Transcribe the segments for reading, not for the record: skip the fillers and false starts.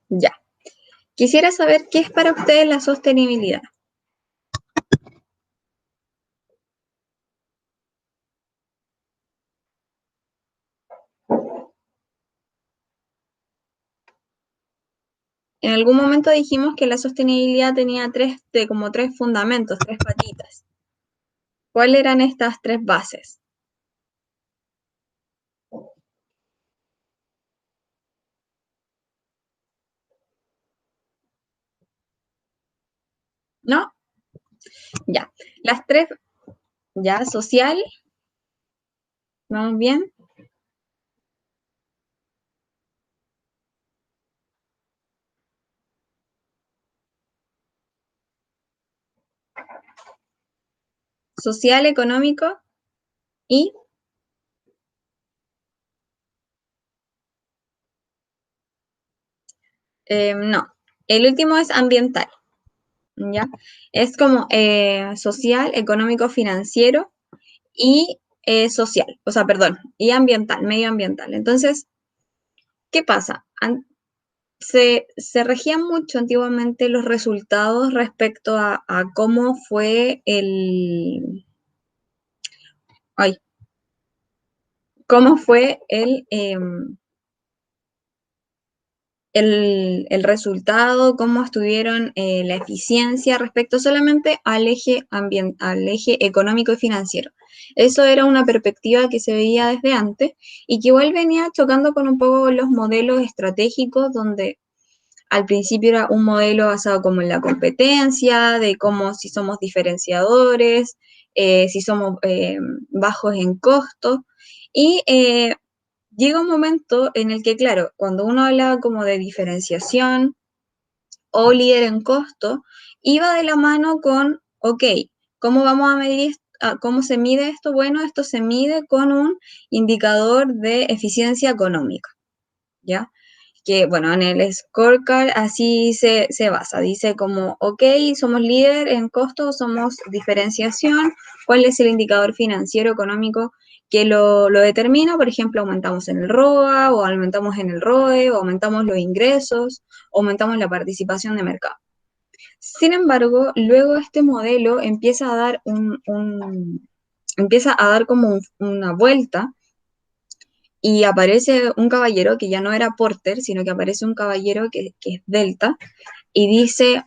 Ya. Quisiera saber qué es para ustedes la sostenibilidad. En algún momento dijimos que la sostenibilidad tenía como tres fundamentos, tres patitas. ¿Cuáles eran estas tres bases? ¿No? Ya. Las tres, ya, social, ¿vamos bien? Social, económico y, no, el último es ambiental, ¿ya? Es como social, económico, financiero y social, o sea, perdón, y ambiental, medioambiental. Entonces, ¿qué pasa? Se regían mucho antiguamente los resultados respecto a cómo fue ay, cómo fue el resultado, cómo estuvieron la eficiencia respecto solamente al eje económico y financiero. Eso era una perspectiva que se veía desde antes y que igual venía chocando con un poco los modelos estratégicos donde al principio era un modelo basado como en la competencia, de cómo si somos diferenciadores, si somos bajos en costos, y llega un momento en el que, claro, cuando uno hablaba como de diferenciación o líder en costo, iba de la mano con, ok, ¿cómo vamos a medir cómo se mide esto? Bueno, esto se mide con un indicador de eficiencia económica, ¿ya? Que, bueno, en el scorecard así se basa, dice como, ok, somos líder en costo, somos diferenciación, ¿cuál es el indicador financiero económico que lo determina? Por ejemplo, aumentamos en el ROA, o aumentamos en el ROE, o aumentamos los ingresos, o aumentamos la participación de mercado. Sin embargo, luego este modelo empieza a dar empieza a dar como una vuelta y aparece un caballero que ya no era Porter, sino que aparece un caballero que es Delta, y dice,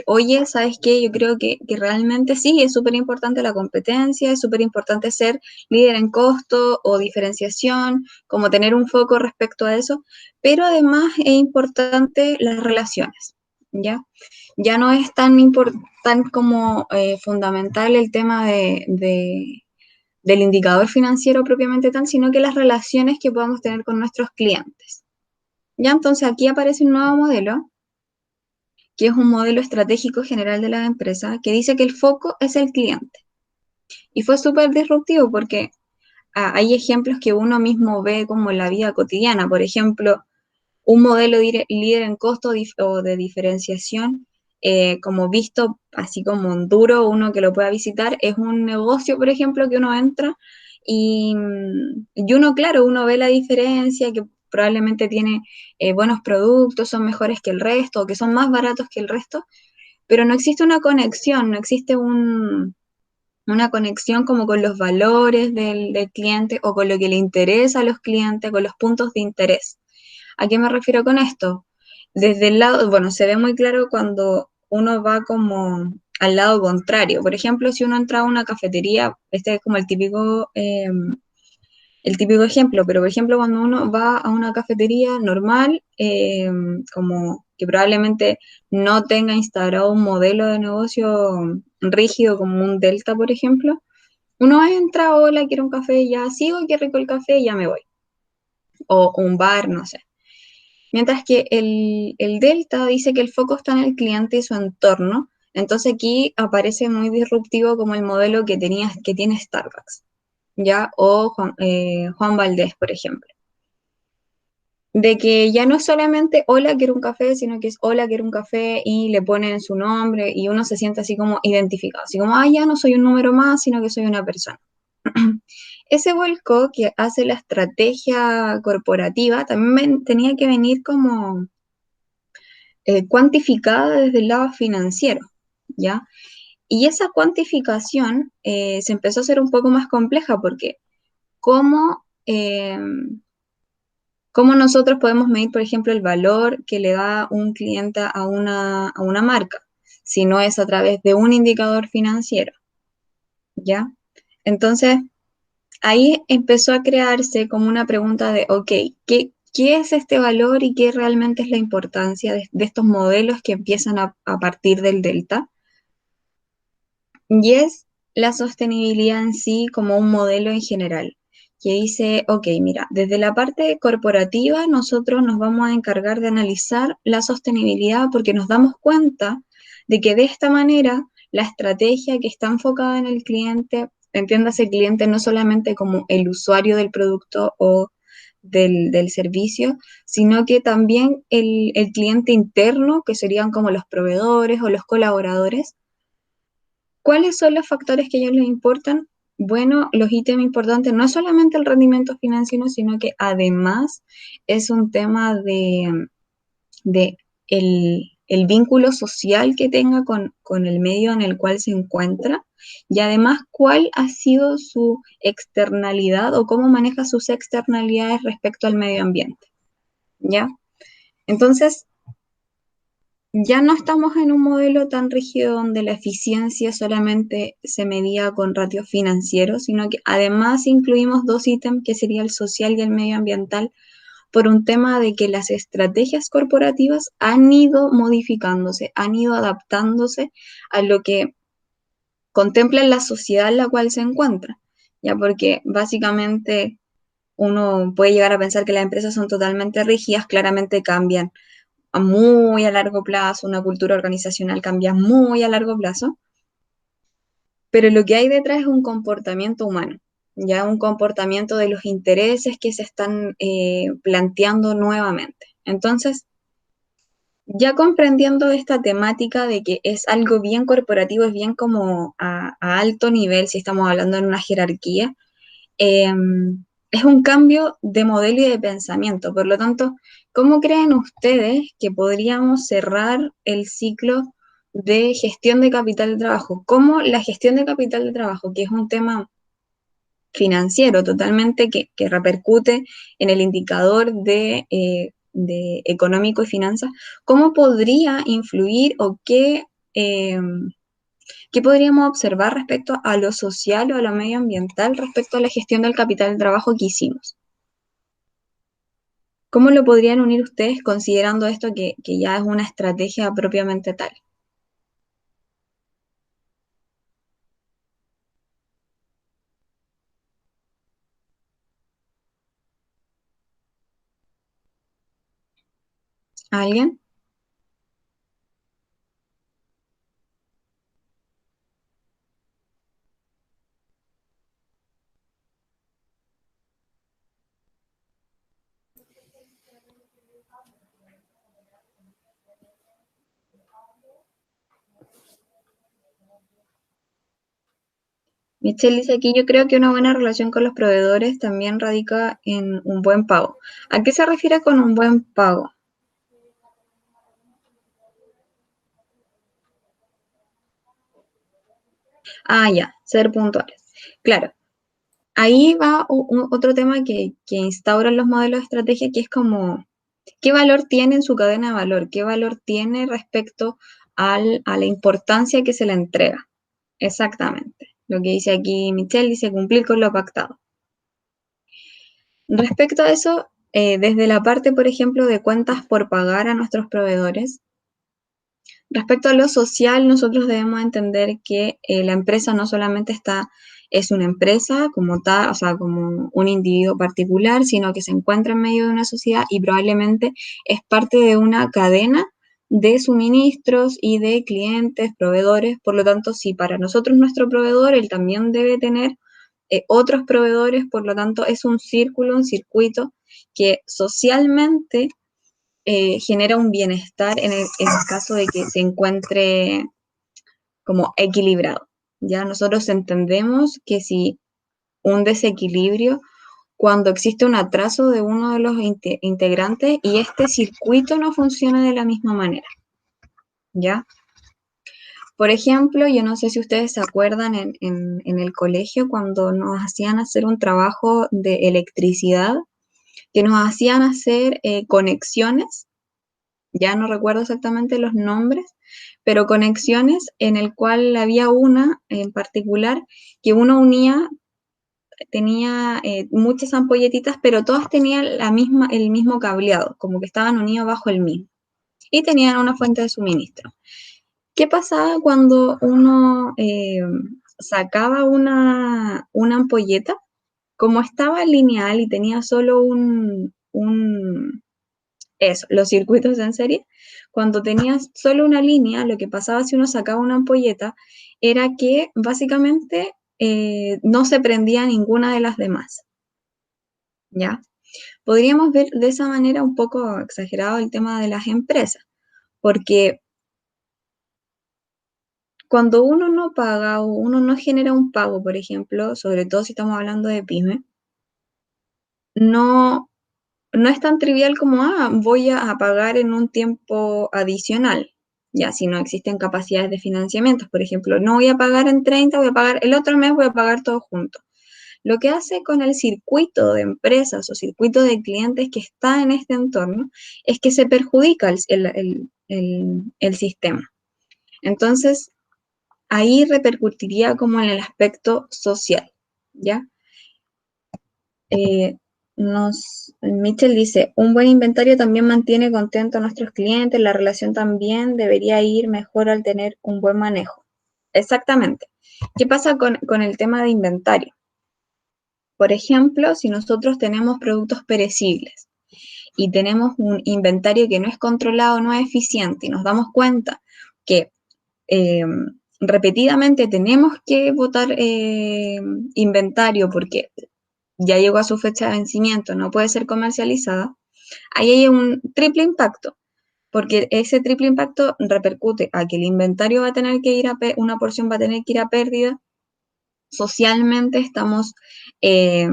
oye, ¿sabes qué? Yo creo que realmente sí, es súper importante la competencia, es súper importante ser líder en costo o diferenciación, como tener un foco respecto a eso, pero además es importante las relaciones, ¿ya? Ya no es tan como fundamental el tema del indicador financiero propiamente tal, sino que las relaciones que podamos tener con nuestros clientes. Ya entonces aquí aparece un nuevo modelo, que es un modelo estratégico general de la empresa, que dice que el foco es el cliente. Y fue súper disruptivo porque hay ejemplos que uno mismo ve como en la vida cotidiana. Por ejemplo, un modelo líder en costo o de diferenciación, como visto así como en duro, uno que lo pueda visitar, es un negocio, por ejemplo, que uno entra y uno, claro, uno ve la diferencia, que probablemente tiene buenos productos, son mejores que el resto, o que son más baratos que el resto, pero no existe una conexión, no existe una conexión como con los valores del cliente o con lo que le interesa a los clientes, con los puntos de interés. ¿A qué me refiero con esto? Desde el lado, bueno, se ve muy claro cuando uno va como al lado contrario. Por ejemplo, si uno entra a una cafetería, este es como el típico ejemplo, pero por ejemplo, cuando uno va a una cafetería normal, como que probablemente no tenga instaurado un modelo de negocio rígido como un Delta, por ejemplo, uno entra, hola, quiero un café, ya sigo, qué rico el café, ya me voy. O un bar, no sé. Mientras que el Delta dice que el foco está en el cliente y su entorno. Entonces aquí aparece muy disruptivo como el modelo que tiene Starbucks, ¿ya? O Juan Valdés, por ejemplo. De que ya no es solamente hola, quiero un café, sino que es hola, quiero un café y le ponen su nombre y uno se siente así como identificado, así como, ya no soy un número más, sino que soy una persona. Ese vuelco que hace la estrategia corporativa también tenía que venir como cuantificada desde el lado financiero, ¿ya? Y esa cuantificación se empezó a hacer un poco más compleja porque ¿cómo, cómo nosotros podemos medir, por ejemplo, el valor que le da un cliente a una marca, si no es a través de un indicador financiero, ¿ya? Entonces, ahí empezó a crearse como una pregunta de, ok, ¿qué es este valor y qué realmente es la importancia de estos modelos que empiezan a partir del delta? Y es la sostenibilidad en sí como un modelo en general, que dice, ok, mira, desde la parte corporativa nosotros nos vamos a encargar de analizar la sostenibilidad porque nos damos cuenta de que de esta manera la estrategia que está enfocada en el cliente, entiéndase cliente no solamente como el usuario del producto o del servicio, sino que también el cliente interno, que serían como los proveedores o los colaboradores. ¿Cuáles son los factores que a ellos les importan? Bueno, los ítems importantes no es solamente el rendimiento financiero, sino que además es un tema de el vínculo social que tenga con el medio en el cual se encuentra y además cuál ha sido su externalidad o cómo maneja sus externalidades respecto al medio ambiente. ¿Ya? Entonces, ya no estamos en un modelo tan rígido donde la eficiencia solamente se medía con ratios financieros, sino que además incluimos dos ítems que sería el social y el medioambiental por un tema de que las estrategias corporativas han ido modificándose, han ido adaptándose a lo que contempla la sociedad en la cual se encuentra, ya porque básicamente uno puede llegar a pensar que las empresas son totalmente rígidas, claramente cambian a muy a largo plazo, una cultura organizacional cambia muy a largo plazo, pero lo que hay detrás es un comportamiento humano, ya un comportamiento de los intereses que se están planteando nuevamente. Entonces, ya comprendiendo esta temática de que es algo bien corporativo, es bien como a alto nivel, si estamos hablando en una jerarquía, eh, es un cambio de modelo y de pensamiento. Por lo tanto, ¿cómo creen ustedes que podríamos cerrar el ciclo de gestión de capital de trabajo? ¿Cómo la gestión de capital de trabajo, que es un tema financiero totalmente que repercute en el indicador de económico y finanzas, cómo podría influir o eh, ¿qué podríamos observar respecto a lo social o a lo medioambiental respecto a la gestión del capital de trabajo que hicimos? ¿Cómo lo podrían unir ustedes considerando esto que ya es una estrategia propiamente tal? ¿Alguien? Michelle dice aquí, yo creo que una buena relación con los proveedores también radica en un buen pago. ¿A qué se refiere con un buen pago? Ah, ya, ser puntuales. Claro, ahí va otro tema que instauran los modelos de estrategia, que es como, ¿qué valor tiene en su cadena de valor? ¿Qué valor tiene respecto a la importancia que se le entrega? Exactamente. Lo que dice aquí Michelle dice cumplir con lo pactado. Respecto a eso, desde la parte, por ejemplo, de cuentas por pagar a nuestros proveedores, respecto a lo social, nosotros debemos entender que la empresa no solamente es una empresa como tal, o sea, como un individuo particular, sino que se encuentra en medio de una sociedad y probablemente es parte de una cadena de suministros y de clientes, proveedores. Por lo tanto, si para nosotros nuestro proveedor, él también debe tener otros proveedores, por lo tanto, es un círculo, un circuito que socialmente genera un bienestar en el caso de que se encuentre como equilibrado. Ya nosotros entendemos que si un desequilibrio cuando existe un atraso de uno de los integrantes y este circuito no funciona de la misma manera, ¿ya? Por ejemplo, yo no sé si ustedes se acuerdan en el colegio cuando nos hacían hacer un trabajo de electricidad, que nos hacían hacer conexiones, ya no recuerdo exactamente los nombres, pero conexiones en el cual había una en particular que uno unía, tenía muchas ampolletitas, pero todas tenían el mismo cableado, como que estaban unidos bajo el mismo, y tenían una fuente de suministro. ¿Qué pasaba cuando uno sacaba una ampolleta? Como estaba lineal y tenía solo eso, los circuitos en serie, cuando tenías solo una línea, lo que pasaba si uno sacaba una ampolleta era que básicamente no se prendía ninguna de las demás, ¿ya? Podríamos ver de esa manera un poco exagerado el tema de las empresas, porque cuando uno no paga o uno no genera un pago, por ejemplo, sobre todo si estamos hablando de pyme, no, no es tan trivial como, voy a pagar en un tiempo adicional, ya si no existen capacidades de financiamiento. Por ejemplo, no voy a pagar en 30, voy a pagar el otro mes, voy a pagar todo junto. Lo que hace con el circuito de empresas o circuito de clientes que está en este entorno es que se perjudica el sistema. Entonces, ahí repercutiría como en el aspecto social, ¿ya? Eh, Mitchell dice, un buen inventario también mantiene contento a nuestros clientes, la relación también debería ir mejor al tener un buen manejo. Exactamente. ¿Qué pasa con el tema de inventario? Por ejemplo, si nosotros tenemos productos perecibles y tenemos un inventario que no es controlado, no es eficiente, y nos damos cuenta que eh, repetidamente tenemos que botar inventario porque ya llegó a su fecha de vencimiento, no puede ser comercializada, ahí hay un triple impacto, porque ese triple impacto repercute a que el inventario va a tener que ir una porción va a tener que ir a pérdida, socialmente estamos eh,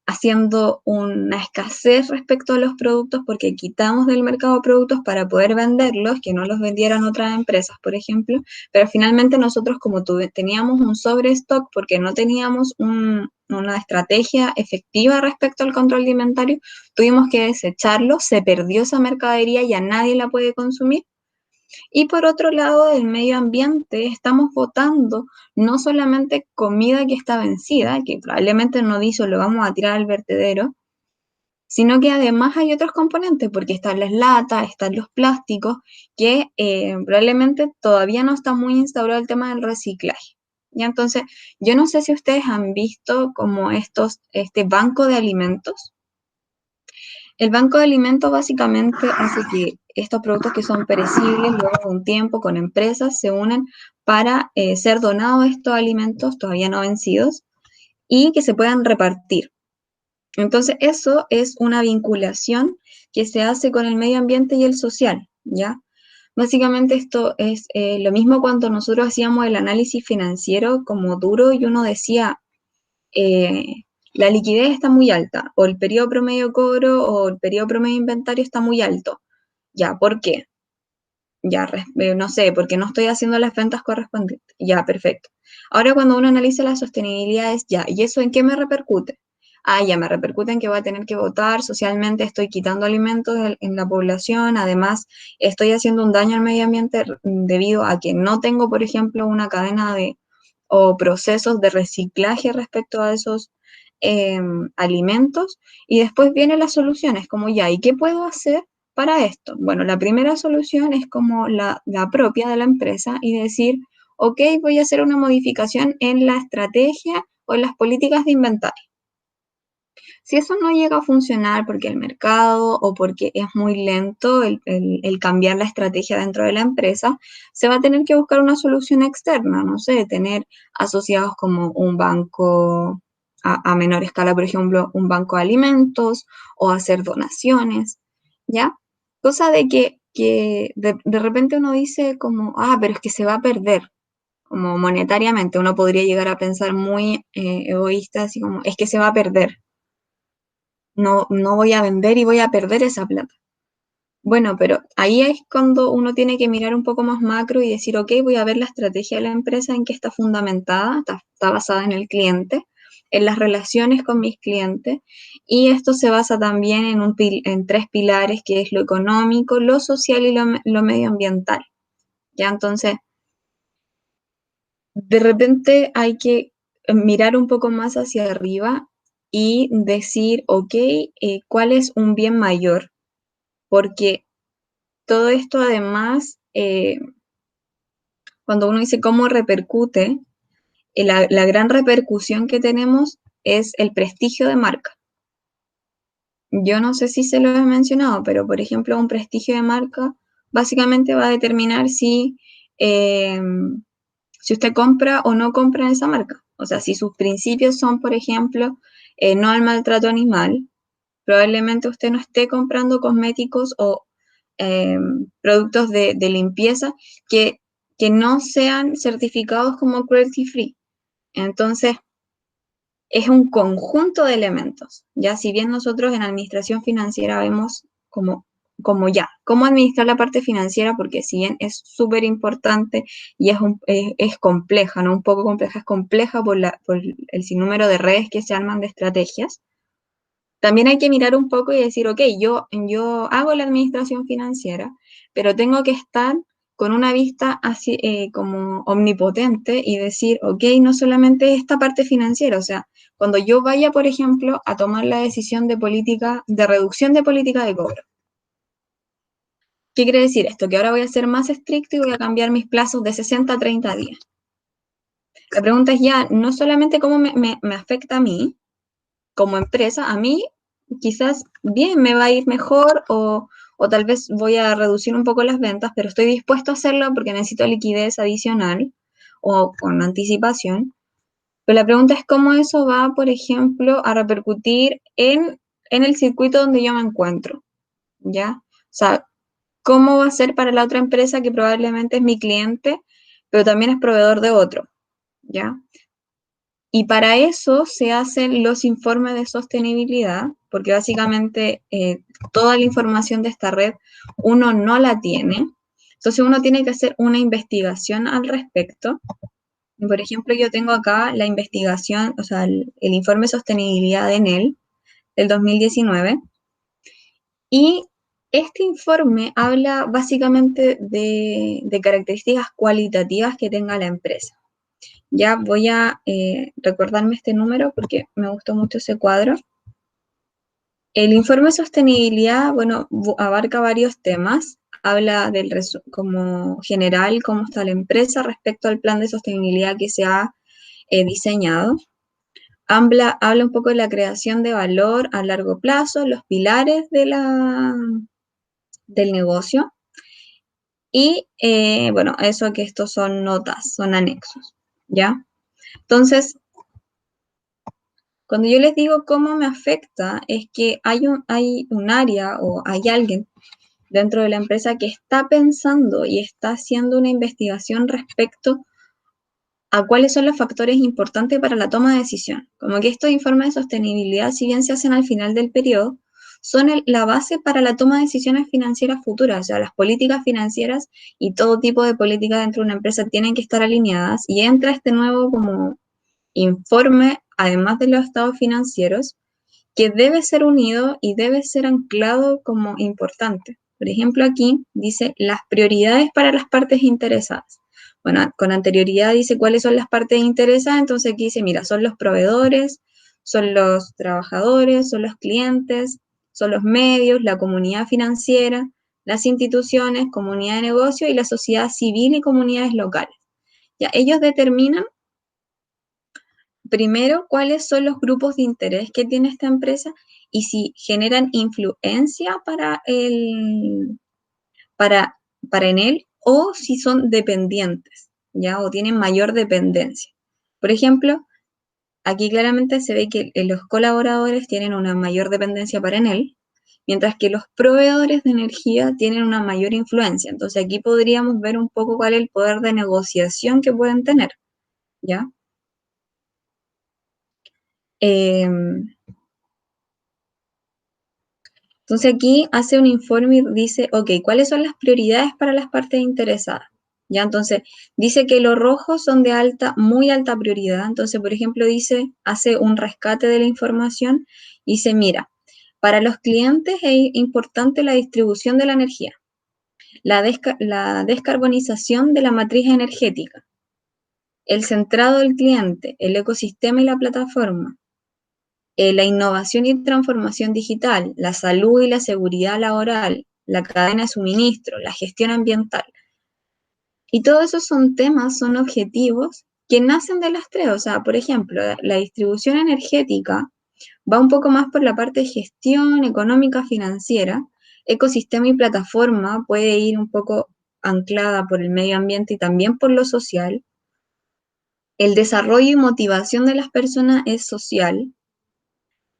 haciendo una escasez respecto a los productos porque quitamos del mercado productos para poder venderlos, que no los vendieran otras empresas, por ejemplo, pero finalmente nosotros como teníamos un sobrestock porque no teníamos una estrategia efectiva respecto al control de inventario, tuvimos que desecharlo, se perdió esa mercadería, ya nadie la puede consumir. Y por otro lado, del medio ambiente, estamos botando no solamente comida que está vencida, que probablemente no dice lo vamos a tirar al vertedero, sino que además hay otros componentes, porque están las latas, están los plásticos, que probablemente todavía no está muy instaurado el tema del reciclaje. ¿Ya? Entonces, yo no sé si ustedes han visto como este banco de alimentos. El banco de alimentos básicamente hace que estos productos que son perecibles, luego de un tiempo con empresas, se unen para ser donados estos alimentos todavía no vencidos y que se puedan repartir. Entonces, eso es una vinculación que se hace con el medio ambiente y el social, ¿ya? Básicamente esto es lo mismo cuando nosotros hacíamos el análisis financiero como duro y uno decía, eh, la liquidez está muy alta, o el periodo promedio de cobro o el periodo promedio de inventario está muy alto. Ya, ¿por qué? Ya, no sé, porque no estoy haciendo las ventas correspondientes. Ya, perfecto. Ahora cuando uno analiza la sostenibilidad es ya, ¿y eso en qué me repercute? Ya me repercute en que voy a tener que votar, socialmente estoy quitando alimentos en la población, además estoy haciendo un daño al medio ambiente debido a que no tengo, por ejemplo, una cadena o procesos de reciclaje respecto a esos alimentos. Y después vienen las soluciones, como ya, ¿y qué puedo hacer para esto? Bueno, la primera solución es como la propia de la empresa y decir, ok, voy a hacer una modificación en la estrategia o en las políticas de inventario. Si eso no llega a funcionar porque el mercado o porque es muy lento el cambiar la estrategia dentro de la empresa, se va a tener que buscar una solución externa, no sé, tener asociados como un banco a menor escala, por ejemplo, un banco de alimentos o hacer donaciones, ¿ya? Cosa que de repente uno dice como, pero es que se va a perder, como monetariamente, uno podría llegar a pensar muy egoísta, así como, es que se va a perder. no voy a vender y voy a perder esa plata. Bueno, pero ahí es cuando uno tiene que mirar un poco más macro y decir, ok, voy a ver la estrategia de la empresa en qué está fundamentada, está basada en el cliente, en las relaciones con mis clientes, y esto se basa también en tres pilares, que es lo económico, lo social y lo medioambiental. ¿Ya? Entonces, de repente hay que mirar un poco más hacia arriba y decir, ok, ¿cuál es un bien mayor? Porque todo esto además, cuando uno dice cómo repercute, la gran repercusión que tenemos es el prestigio de marca. Yo no sé si se lo he mencionado, pero por ejemplo, un prestigio de marca básicamente va a determinar eh, si usted compra o no compra en esa marca. O sea, si sus principios son, por ejemplo, no al maltrato animal, probablemente usted no esté comprando cosméticos o eh, productos de limpieza que, que no sean certificados como cruelty free. Entonces, es un conjunto de elementos. Ya si bien nosotros en administración financiera vemos como ya, cómo administrar la parte financiera, porque si bien es súper importante y es compleja, no un poco compleja, es compleja por el sinnúmero de redes que se arman de estrategias. También hay que mirar un poco y decir, ok, yo hago la administración financiera, pero tengo que estar con una vista así como omnipotente y decir, ok, no solamente esta parte financiera, o sea, cuando yo vaya, por ejemplo, a tomar la decisión de política, de reducción de política de cobro. ¿Qué quiere decir esto? Que ahora voy a ser más estricto y voy a cambiar mis plazos de 60 a 30 días. La pregunta es ya, no solamente cómo me afecta a mí, como empresa, a mí quizás bien me va a ir mejor o tal vez voy a reducir un poco las ventas, pero estoy dispuesto a hacerlo porque necesito liquidez adicional o con anticipación. Pero la pregunta es cómo eso va, por ejemplo, a repercutir en el circuito donde yo me encuentro, ¿ya? O sea, ¿cómo va a ser para la otra empresa que probablemente es mi cliente, pero también es proveedor de otro, ¿ya? Y para eso se hacen los informes de sostenibilidad, porque básicamente toda la información de esta red uno no la tiene. Entonces uno tiene que hacer una investigación al respecto. Por ejemplo, yo tengo acá la investigación, o sea, el informe de sostenibilidad de Enel del 2019. Y este informe habla básicamente de características cualitativas que tenga la empresa. Ya voy a recordarme este número porque me gustó mucho ese cuadro. El informe de sostenibilidad, bueno, abarca varios temas. Habla como general, cómo está la empresa respecto al plan de sostenibilidad que se ha diseñado. Habla un poco de la creación de valor a largo plazo, los pilares del negocio. Y bueno, eso que estos son notas, son anexos, ¿ya? Entonces, cuando yo les digo cómo me afecta, es que hay un área o hay alguien dentro de la empresa que está pensando y está haciendo una investigación respecto a cuáles son los factores importantes para la toma de decisión. Como que estos informes de sostenibilidad, si bien se hacen al final del periodo, son la base para la toma de decisiones financieras futuras. O sea, las políticas financieras y todo tipo de política dentro de una empresa tienen que estar alineadas y entra este nuevo como informe, además de los estados financieros, que debe ser unido y debe ser anclado como importante. Por ejemplo, aquí dice las prioridades para las partes interesadas. Bueno, con anterioridad dice cuáles son las partes interesadas, entonces aquí dice, mira, son los proveedores, son los trabajadores, son los clientes, son los medios, la comunidad financiera, las instituciones, comunidad de negocio y la sociedad civil y comunidades locales. Ya, ellos determinan primero cuáles son los grupos de interés que tiene esta empresa y si generan influencia para, para en él o si son dependientes, ¿ya? O tienen mayor dependencia. Por ejemplo, aquí claramente se ve que los colaboradores tienen una mayor dependencia para en él, mientras que los proveedores de energía tienen una mayor influencia. Entonces aquí podríamos ver un poco cuál es el poder de negociación que pueden tener, ¿ya? Eh, Entonces aquí hace un informe y dice, ok, ¿cuáles son las prioridades para las partes interesadas? Ya, entonces, dice que los rojos son de alta, muy alta prioridad. Entonces, por ejemplo, dice, hace un rescate de la información y dice, mira, para los clientes es importante la distribución de la energía, la descarbonización de la matriz energética, el centrado del cliente, el ecosistema y la plataforma, la innovación y transformación digital, la salud y la seguridad laboral, la cadena de suministro, la gestión ambiental. Y todos esos son temas, son objetivos que nacen de las tres. O sea, por ejemplo, la distribución energética va un poco más por la parte de gestión económica financiera, ecosistema y plataforma puede ir un poco anclada por el medio ambiente y también por lo social. El desarrollo y motivación de las personas es social.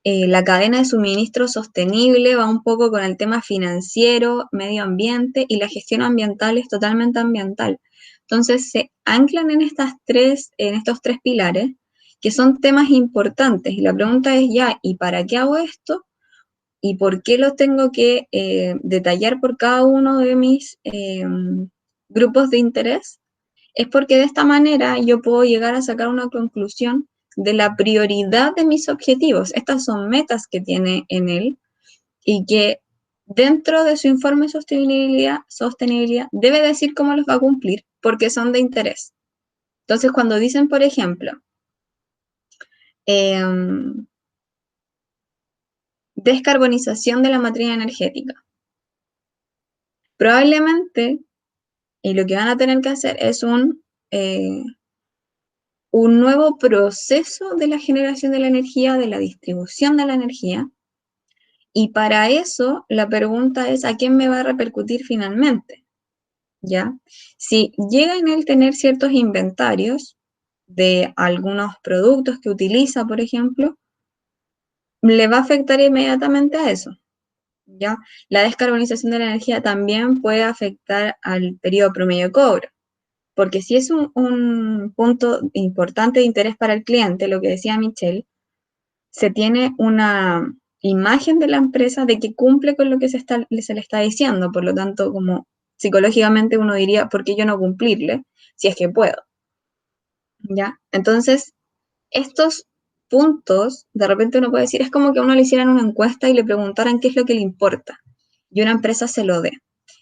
La cadena de suministro sostenible va un poco con el tema financiero, medio ambiente y la gestión ambiental es totalmente ambiental. Entonces se anclan en estos tres pilares que son temas importantes y la pregunta es ya, ¿y para qué hago esto? ¿Y por qué los tengo que detallar por cada uno de mis grupos de interés? Es porque de esta manera yo puedo llegar a sacar una conclusión de la prioridad de mis objetivos. Estas son metas que tiene en él y que dentro de su informe de sostenibilidad debe decir cómo los va a cumplir porque son de interés. Entonces, cuando dicen, por ejemplo, eh, descarbonización de la matriz energética, probablemente, y lo que van a tener que hacer es un nuevo proceso de la generación de la energía, de la distribución de la energía, y para eso la pregunta es ¿a quién me va a repercutir finalmente? ¿Ya? Si llega en él tener ciertos inventarios de algunos productos que utiliza, por ejemplo, le va a afectar inmediatamente a eso. ¿Ya? La descarbonización de la energía también puede afectar al periodo promedio de cobro. Porque si es un punto importante de interés para el cliente, lo que decía Michelle, se tiene una imagen de la empresa de que cumple con lo que se le está diciendo, por lo tanto, como psicológicamente uno diría, ¿por qué yo no cumplirle si es que puedo? ¿Ya? Entonces, estos puntos, de repente uno puede decir, es como que a uno le hicieran una encuesta y le preguntaran qué es lo que le importa, y una empresa se lo dé.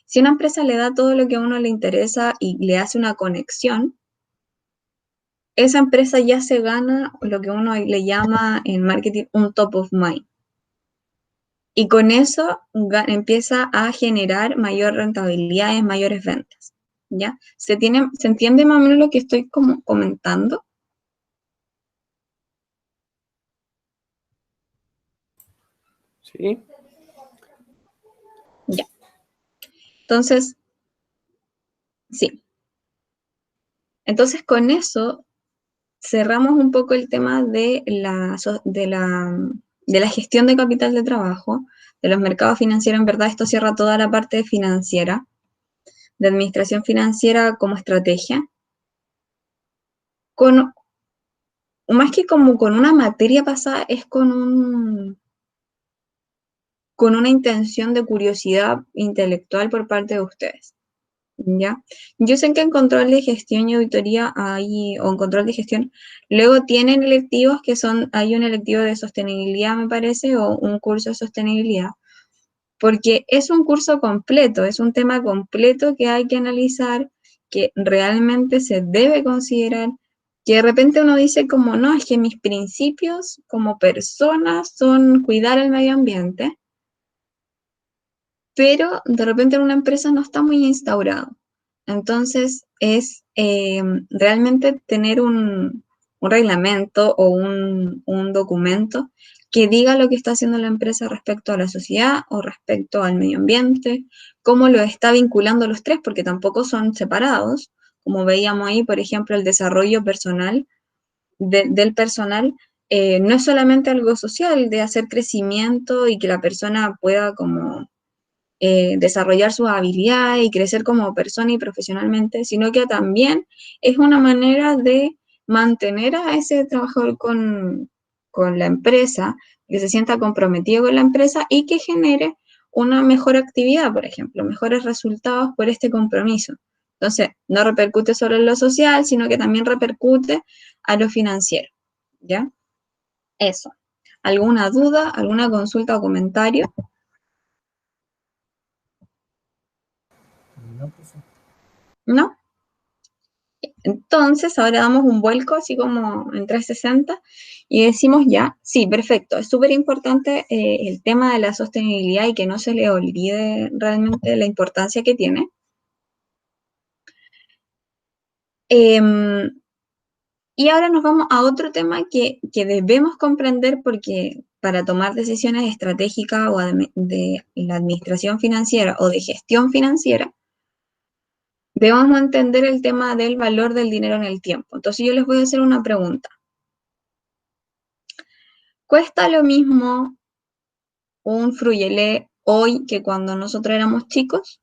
Si una empresa le da todo lo que a uno le interesa y le hace una conexión, esa empresa ya se gana lo que uno le llama en marketing un top of mind. Y con eso empieza a generar mayor rentabilidad y mayores ventas. ¿Ya? ¿Se entiende más o menos lo que estoy como comentando? Sí. Ya. Entonces, sí. Entonces, con eso cerramos un poco el tema de la gestión de capital de trabajo, de los mercados financieros. En verdad, esto cierra toda la parte financiera, de administración financiera como estrategia. Con, más que como con una materia pasada, es con una intención de curiosidad intelectual por parte de ustedes. ¿Ya? Yo sé que en control de gestión y auditoría o en control de gestión, luego tienen electivos hay un electivo de sostenibilidad, me parece, o un curso de sostenibilidad, porque es un curso completo, es un tema completo que hay que analizar, que realmente se debe considerar, que de repente uno dice como, no, es que mis principios como persona son cuidar el medio ambiente, pero de repente en una empresa no está muy instaurado. Entonces es realmente tener un reglamento o un documento que diga lo que está haciendo la empresa respecto a la sociedad o respecto al medio ambiente, cómo lo está vinculando los tres, porque tampoco son separados, como veíamos ahí, por ejemplo, el desarrollo personal del personal. No es solamente algo social, de hacer crecimiento y que la persona pueda como desarrollar sus habilidades y crecer como persona y profesionalmente, sino que también es una manera de mantener a ese trabajador con la empresa, que se sienta comprometido con la empresa y que genere una mejor actividad, por ejemplo, mejores resultados por este compromiso. Entonces, no repercute solo en lo social, sino que también repercute a lo financiero, ¿ya? Eso. ¿Alguna duda, alguna consulta o comentario? No, pues, ¿No? Entonces, ahora damos un vuelco así como en 360 y decimos ya, sí, perfecto, es súper importante el tema de la sostenibilidad y que no se le olvide realmente la importancia que tiene. Y ahora nos vamos a otro tema que debemos comprender porque para tomar decisiones estratégicas o de la administración financiera o de gestión financiera, debemos entender el tema del valor del dinero en el tiempo. Entonces yo les voy a hacer una pregunta. ¿Cuesta lo mismo un frugelé hoy que cuando nosotros éramos chicos?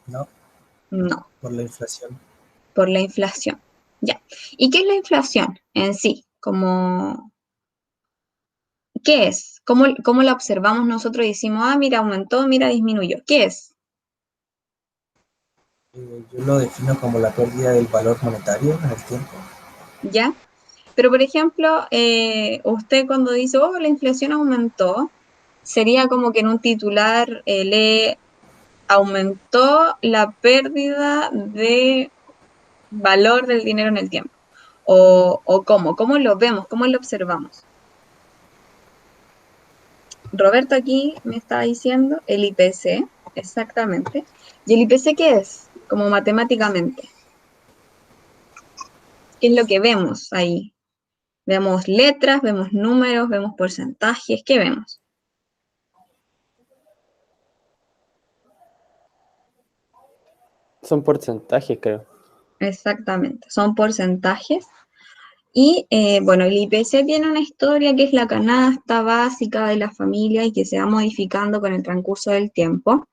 no, No, por la inflación. por la inflación. Ya. ¿Y qué es la inflación en sí? Como, ¿qué es? ¿Cómo la observamos nosotros y decimos, ah, mira, aumentó, mira, disminuyó? ¿Qué es? Yo lo defino como la pérdida del valor monetario en el tiempo. ¿Ya? Pero, por ejemplo, usted cuando dice, oh, la inflación aumentó, sería como que en un titular lee, aumentó la pérdida de valor del dinero en el tiempo. O cómo lo vemos, cómo lo observamos. Roberto aquí me está diciendo el IPC, exactamente. ¿Y el IPC qué es? Como matemáticamente. ¿Qué es lo que vemos ahí? Vemos letras, vemos números, vemos porcentajes, ¿qué vemos? Son porcentajes, creo. Exactamente, son porcentajes. Y bueno, el IPC tiene una historia que es la canasta básica de la familia y que se va modificando con el transcurso del tiempo.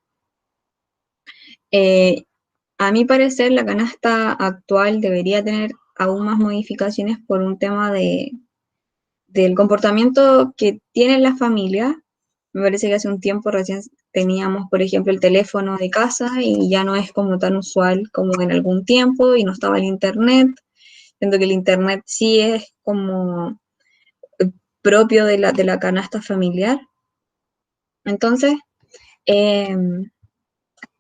Eh, a mi parecer, la canasta actual debería tener aún más modificaciones por un tema del comportamiento que tiene la familia. Me parece que hace un tiempo recién teníamos, por ejemplo, el teléfono de casa y ya no es como tan usual como en algún tiempo y no estaba el internet. Siento que el internet sí es como propio de la canasta familiar. Entonces, eh,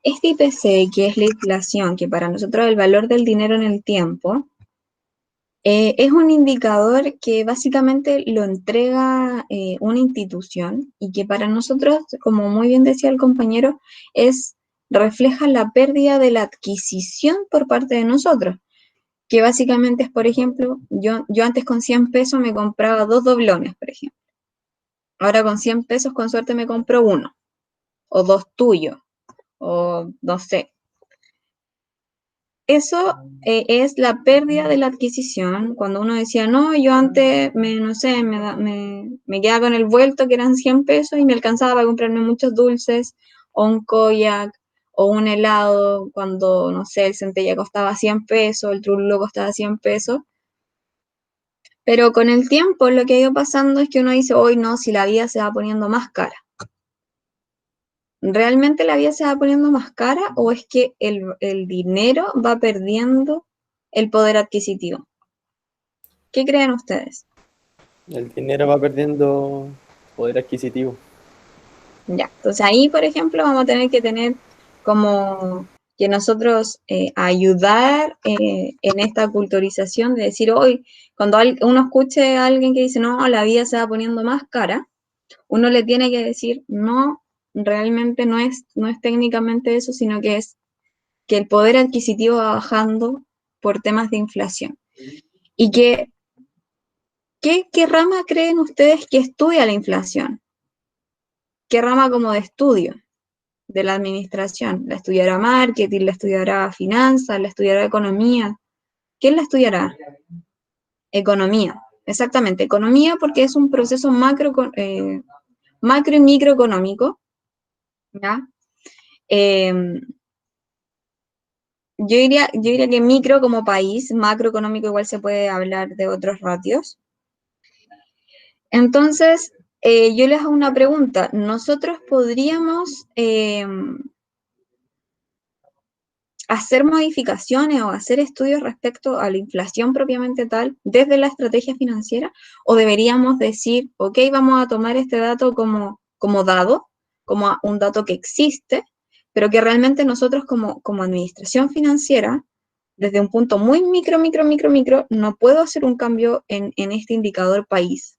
este IPC, que es la inflación, que para nosotros es el valor del dinero en el tiempo, es un indicador que básicamente lo entrega una institución y que para nosotros, como muy bien decía el compañero, refleja la pérdida de la adquisición por parte de nosotros, que básicamente es, por ejemplo, yo antes con 100 pesos me compraba 2 doblones, por ejemplo. Ahora con 100 pesos con suerte me compro uno, o dos tuyos, o no sé. Eso es la pérdida de la adquisición. Cuando uno decía, no, yo antes, no sé, me quedaba con el vuelto que eran 100 pesos y me alcanzaba para comprarme muchos dulces, o un koyak, o un helado, cuando, no sé, el centella costaba 100 pesos, el trullo costaba 100 pesos. Pero con el tiempo lo que ha ido pasando es que uno dice, hoy no, si la vida se va poniendo más cara. ¿Realmente la vida se va poniendo más cara o es que el dinero va perdiendo el poder adquisitivo? ¿Qué creen ustedes? El dinero va perdiendo poder adquisitivo. Ya, entonces ahí, por ejemplo, vamos a tener que tener como que nosotros ayudar en esta culturización de decir, hoy, cuando uno escuche a alguien que dice, no, la vida se va poniendo más cara, uno le tiene que decir, no, realmente no es técnicamente eso, sino que es que el poder adquisitivo va bajando por temas de inflación. ¿Y qué rama creen ustedes que estudia la inflación? ¿Qué rama como de estudio de la administración? ¿La estudiará marketing? ¿La estudiará finanzas? ¿La estudiará economía? ¿Quién la estudiará? Economía, exactamente, economía porque es un proceso macro y microeconómico, ¿ya? Eh, yo diría que micro como país, macroeconómico igual se puede hablar de otros ratios. Entonces, Yo les hago una pregunta. ¿Nosotros podríamos hacer modificaciones o hacer estudios respecto a la inflación propiamente tal desde la estrategia financiera? ¿O deberíamos decir, ok, vamos a tomar este dato como dado, como un dato que existe, pero que realmente nosotros como administración financiera, desde un punto muy micro, no puedo hacer un cambio en este indicador país?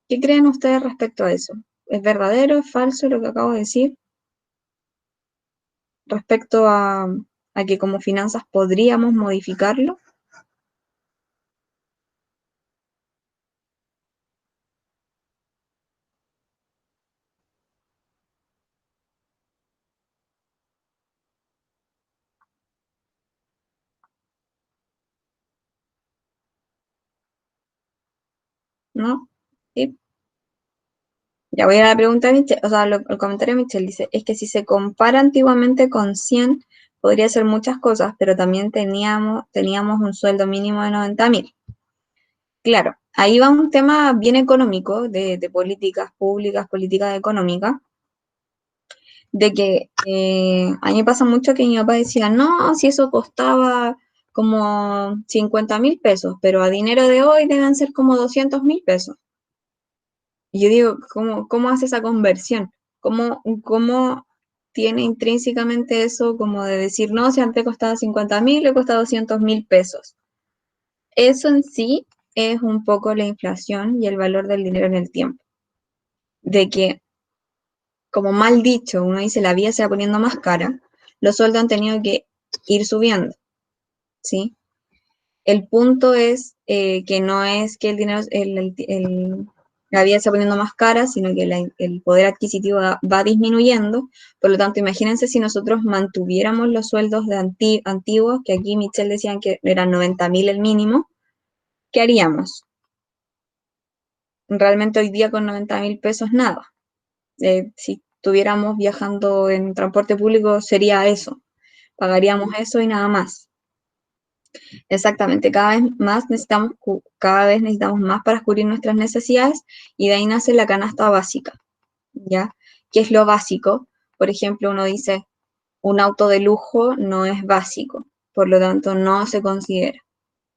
¿Qué creen ustedes respecto a eso? ¿Es verdadero, es falso lo que acabo de decir? Respecto a que como finanzas podríamos modificarlo, ¿no? ¿Sí? Ya voy a la pregunta de Michelle, o sea, el comentario de Michelle dice, es que si se compara antiguamente con 100 podría ser muchas cosas, pero también teníamos un sueldo mínimo de 90.000. Claro, ahí va un tema bien económico, de políticas públicas, políticas económicas, de que a mí me pasa mucho que mi papá decía, no, si eso costaba como 50.000 pesos, pero a dinero de hoy deben ser como 200.000 pesos. Y yo digo, ¿cómo hace esa conversión? ¿Cómo tiene intrínsecamente eso como de decir, no, si antes costaba 50.000, le cuesta 200.000 pesos? Eso en sí es un poco la inflación y el valor del dinero en el tiempo. De que, como mal dicho, uno dice, la vida se va poniendo más cara, los sueldos han tenido que ir subiendo, ¿sí? El punto es que no es que el dinero, la vida se está poniendo más cara, sino que el poder adquisitivo va disminuyendo. Por lo tanto, imagínense si nosotros mantuviéramos los sueldos de antiguos, que aquí Michelle decían que eran 90.000 el mínimo, ¿qué haríamos? Realmente hoy día con 90.000 pesos nada. Si estuviéramos viajando en transporte público sería eso, pagaríamos eso y nada más. Exactamente, cada vez necesitamos más para cubrir nuestras necesidades y de ahí nace la canasta básica, ¿ya? ¿Qué es lo básico? Por ejemplo, uno dice, un auto de lujo no es básico, por lo tanto no se considera,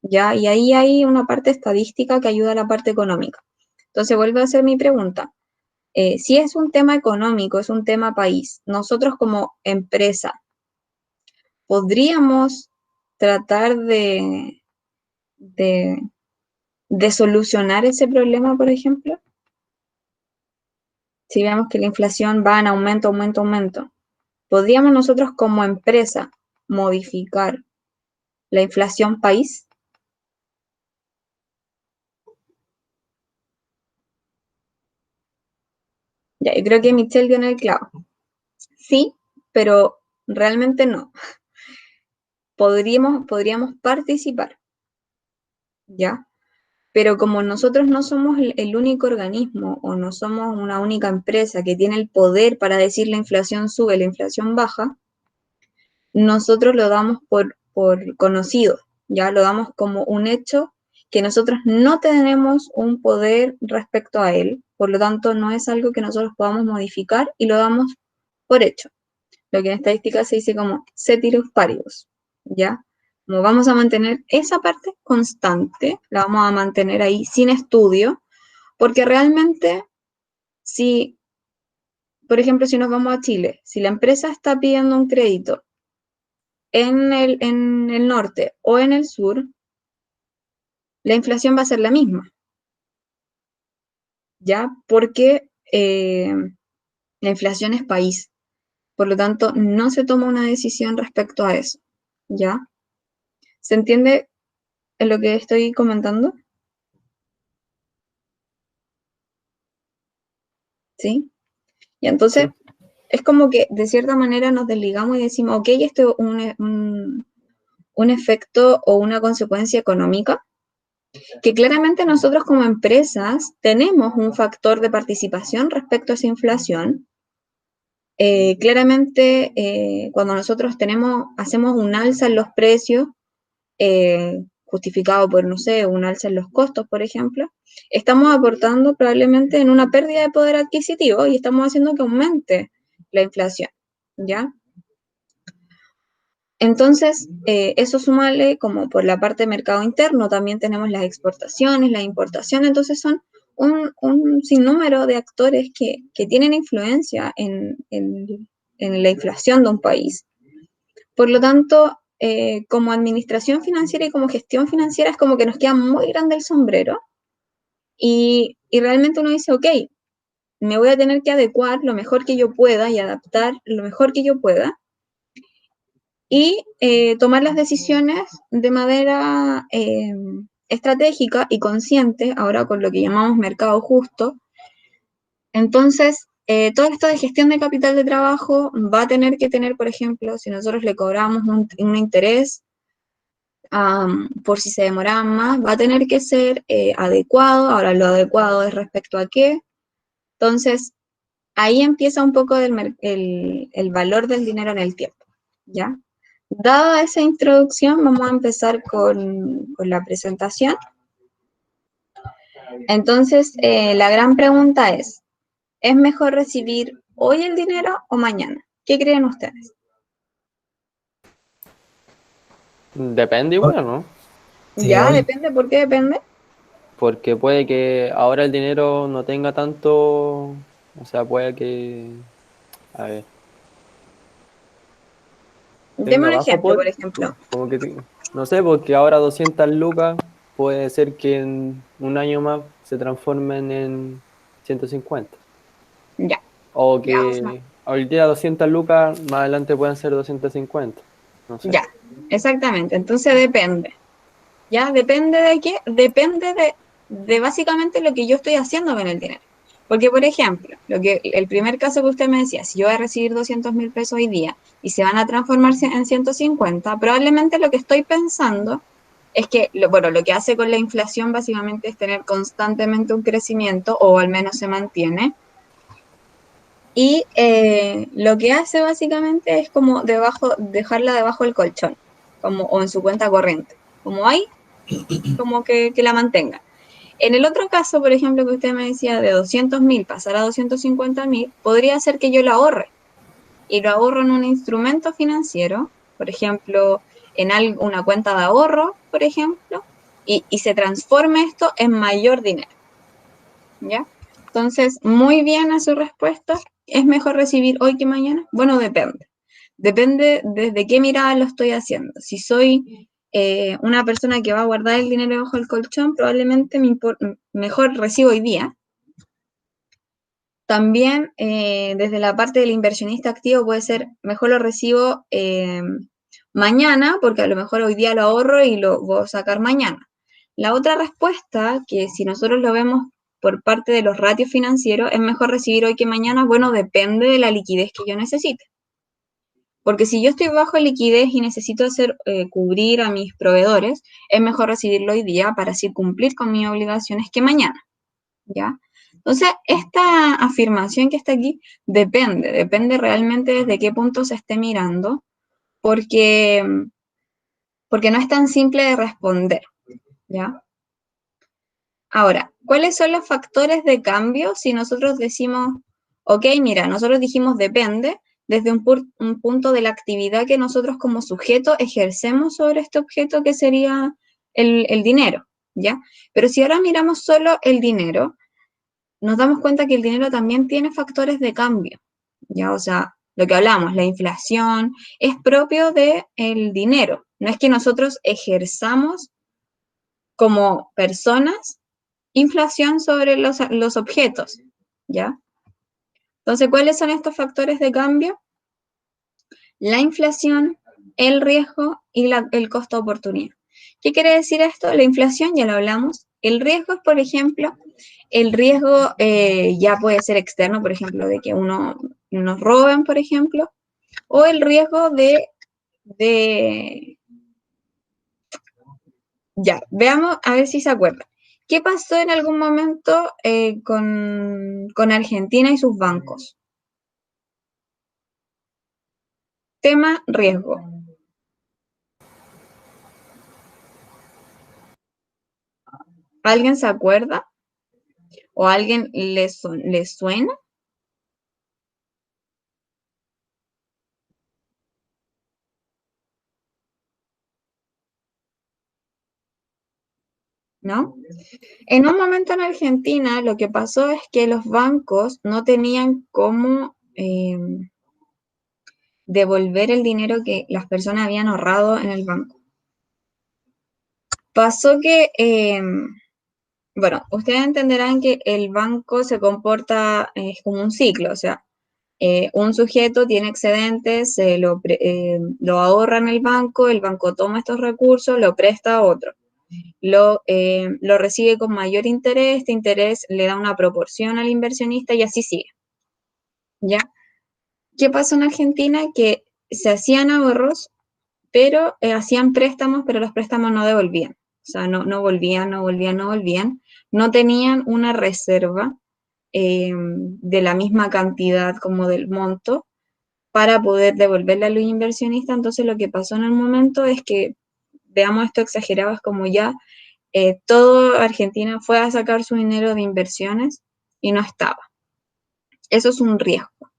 ¿ya? Y ahí hay una parte estadística que ayuda a la parte económica. Entonces vuelvo a hacer mi pregunta. Si es un tema económico, es un tema país, nosotros como empresa, ¿podríamos tratar de de solucionar ese problema, por ejemplo? Si vemos que la inflación va en aumento, ¿podríamos nosotros como empresa modificar la inflación país? Ya, yo creo que Michelle dio en el clavo. Sí, pero realmente no. Podríamos participar, ¿ya? Pero como nosotros no somos el único organismo o no somos una única empresa que tiene el poder para decir la inflación sube, la inflación baja, nosotros lo damos por conocido, ya lo damos como un hecho que nosotros no tenemos un poder respecto a él, por lo tanto no es algo que nosotros podamos modificar y lo damos por hecho. Lo que en estadística se dice como ceteris paribus, ¿ya? Como vamos a mantener esa parte constante, la vamos a mantener ahí sin estudio, porque realmente si, por ejemplo, si nos vamos a Chile, si la empresa está pidiendo un crédito en el norte o en el sur, la inflación va a ser la misma, ¿ya? Porque la inflación es país, por lo tanto, no se toma una decisión respecto a eso, ¿ya? ¿Se entiende en lo que estoy comentando? ¿Sí? Y entonces, Sí. es como que de cierta manera nos desligamos y decimos, ok, esto es un efecto o una consecuencia económica, que claramente nosotros como empresas tenemos un factor de participación respecto a esa inflación. Claramente, cuando nosotros hacemos un alza en los precios, justificado por, no sé, un alza en los costos, por ejemplo, estamos aportando probablemente en una pérdida de poder adquisitivo y estamos haciendo que aumente la inflación, ¿ya? Entonces, eso súmale como por la parte de mercado interno, también tenemos las exportaciones, la importación, entonces son un sinnúmero de actores que tienen influencia en la inflación de un país. Por lo tanto, como administración financiera y como gestión financiera es como que nos queda muy grande el sombrero y realmente uno dice, ok, me voy a tener que adecuar lo mejor que yo pueda y adaptar lo mejor que yo pueda y tomar las decisiones de manera estratégica y consciente, ahora con lo que llamamos mercado justo. Entonces, todo esto de gestión de capital de trabajo va a tener que tener, por ejemplo, si nosotros le cobramos un interés por si se demoraban más, va a tener que ser adecuado. Ahora, lo adecuado es respecto a qué. Entonces, ahí empieza un poco el valor del dinero en el tiempo, ¿ya? Dada esa introducción, vamos a empezar con la presentación. Entonces, la gran pregunta ¿es mejor recibir hoy el dinero o mañana? ¿Qué creen ustedes? Depende igual, ¿no? Sí, Ya, hoy. depende, ¿por qué depende? Porque puede que ahora el dinero no tenga tanto, o sea, puede que, a ver, Deme tenga un bajo ejemplo, poder, por ejemplo. como que, no sé, porque ahora 200 lucas puede ser que en un año más se transformen en 150. Ya, O ya, o sea, que hoy día 200 lucas, más adelante puedan ser 250. No sé. ya, exactamente. Entonces depende. ¿Ya? ¿Depende de qué? Depende de básicamente lo que yo estoy haciendo con el dinero. Porque, por ejemplo, el primer caso que usted me decía, si yo voy a recibir 200.000 pesos hoy día y se van a transformar en 150, probablemente lo que estoy pensando es que, bueno, lo que hace con la inflación básicamente es tener constantemente un crecimiento, o al menos se mantiene, y lo que hace básicamente es como dejarla debajo del colchón, como, o en su cuenta corriente. Como hay, como que la mantenga. En el otro caso, por ejemplo, que usted me decía de 200.000 pasar a 250.000, podría ser que yo lo ahorre y lo ahorro en un instrumento financiero, por ejemplo, en una cuenta de ahorro, por ejemplo, y se transforme esto en mayor dinero, ¿ya? Entonces, muy bien a su respuesta. ¿Es mejor recibir hoy que mañana? Bueno, depende. Depende desde qué mirada lo estoy haciendo. Si soy una persona que va a guardar el dinero bajo el colchón, probablemente mejor recibo hoy día. También desde la parte del inversionista activo puede ser mejor lo recibo mañana, porque a lo mejor hoy día lo ahorro y lo voy a sacar mañana. La otra respuesta, que si nosotros lo vemos por parte de los ratios financieros, es mejor recibir hoy que mañana, bueno, depende de la liquidez que yo necesite. Porque si yo estoy bajo liquidez y necesito cubrir a mis proveedores, es mejor recibirlo hoy día para así cumplir con mis obligaciones que mañana, ¿ya? Entonces, esta afirmación que está aquí depende realmente desde qué punto se esté mirando, porque, porque no es tan simple de responder, ¿ya? Ahora, ¿cuáles son los factores de cambio si nosotros decimos, ok, mira, nosotros dijimos depende desde un punto de la actividad que nosotros como sujeto ejercemos sobre este objeto que sería el dinero, ¿ya? Pero si ahora miramos solo el dinero, nos damos cuenta que el dinero también tiene factores de cambio, ¿ya? O sea, lo que hablamos, la inflación, es propio del dinero. No es que nosotros ejerzamos como personas inflación sobre los objetos, ¿ya? Entonces, ¿cuáles son estos factores de cambio? La inflación, el riesgo y el costo de oportunidad. ¿Qué quiere decir esto? La inflación, ya lo hablamos. El riesgo es, por ejemplo, el riesgo ya puede ser externo, por ejemplo, de que nos roben, por ejemplo, o el riesgo de ya, veamos a ver si se acuerdan. ¿Qué pasó en algún momento con Argentina y sus bancos? Tema riesgo. ¿Alguien se acuerda? ¿O a alguien le suena? ¿No? En un momento en Argentina lo que pasó es que los bancos no tenían cómo devolver el dinero que las personas habían ahorrado en el banco. Pasó que, bueno, ustedes entenderán que el banco se comporta como un ciclo, o sea, un sujeto tiene excedentes, lo ahorra en el banco toma estos recursos, lo presta a otro. Lo recibe con mayor interés, este interés le da una proporción al inversionista y así sigue. ¿Ya? ¿Qué pasó en Argentina? Que se hacían ahorros, pero hacían préstamos, pero los préstamos no devolvían. O sea, no volvían, no volvían, no volvían. No tenían una reserva de la misma cantidad como del monto para poder devolverle a los inversionistas. Entonces lo que pasó en el momento es que, veamos esto exagerado, es como ya todo Argentina fue a sacar su dinero de inversiones y no estaba. Eso es un riesgo,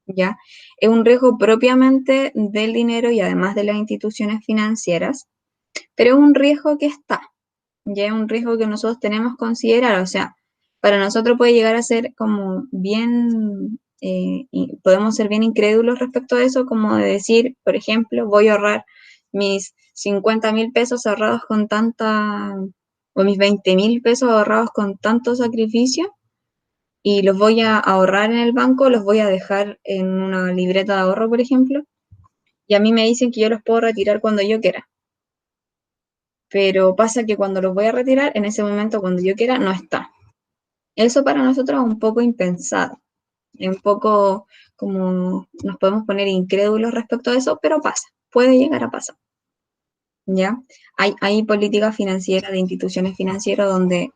¿ya? Es un riesgo propiamente del dinero y además de las instituciones financieras, pero es un riesgo que está, ya es un riesgo que nosotros tenemos que considerar, o sea, para nosotros puede llegar a ser como bien, y podemos ser bien incrédulos respecto a eso, como de decir, por ejemplo, voy a ahorrar mis 50.000 pesos ahorrados con tanta, o mis 20.000 pesos ahorrados con tanto sacrificio, y los voy a ahorrar en el banco, los voy a dejar en una libreta de ahorro, por ejemplo, y a mí me dicen que yo los puedo retirar cuando yo quiera. Pero pasa que cuando los voy a retirar, en ese momento, cuando yo quiera, no está. Eso para nosotros es un poco impensado, es un poco como nos podemos poner incrédulos respecto a eso, pero pasa, puede llegar a pasar. ¿Ya? Hay políticas financieras de instituciones financieras donde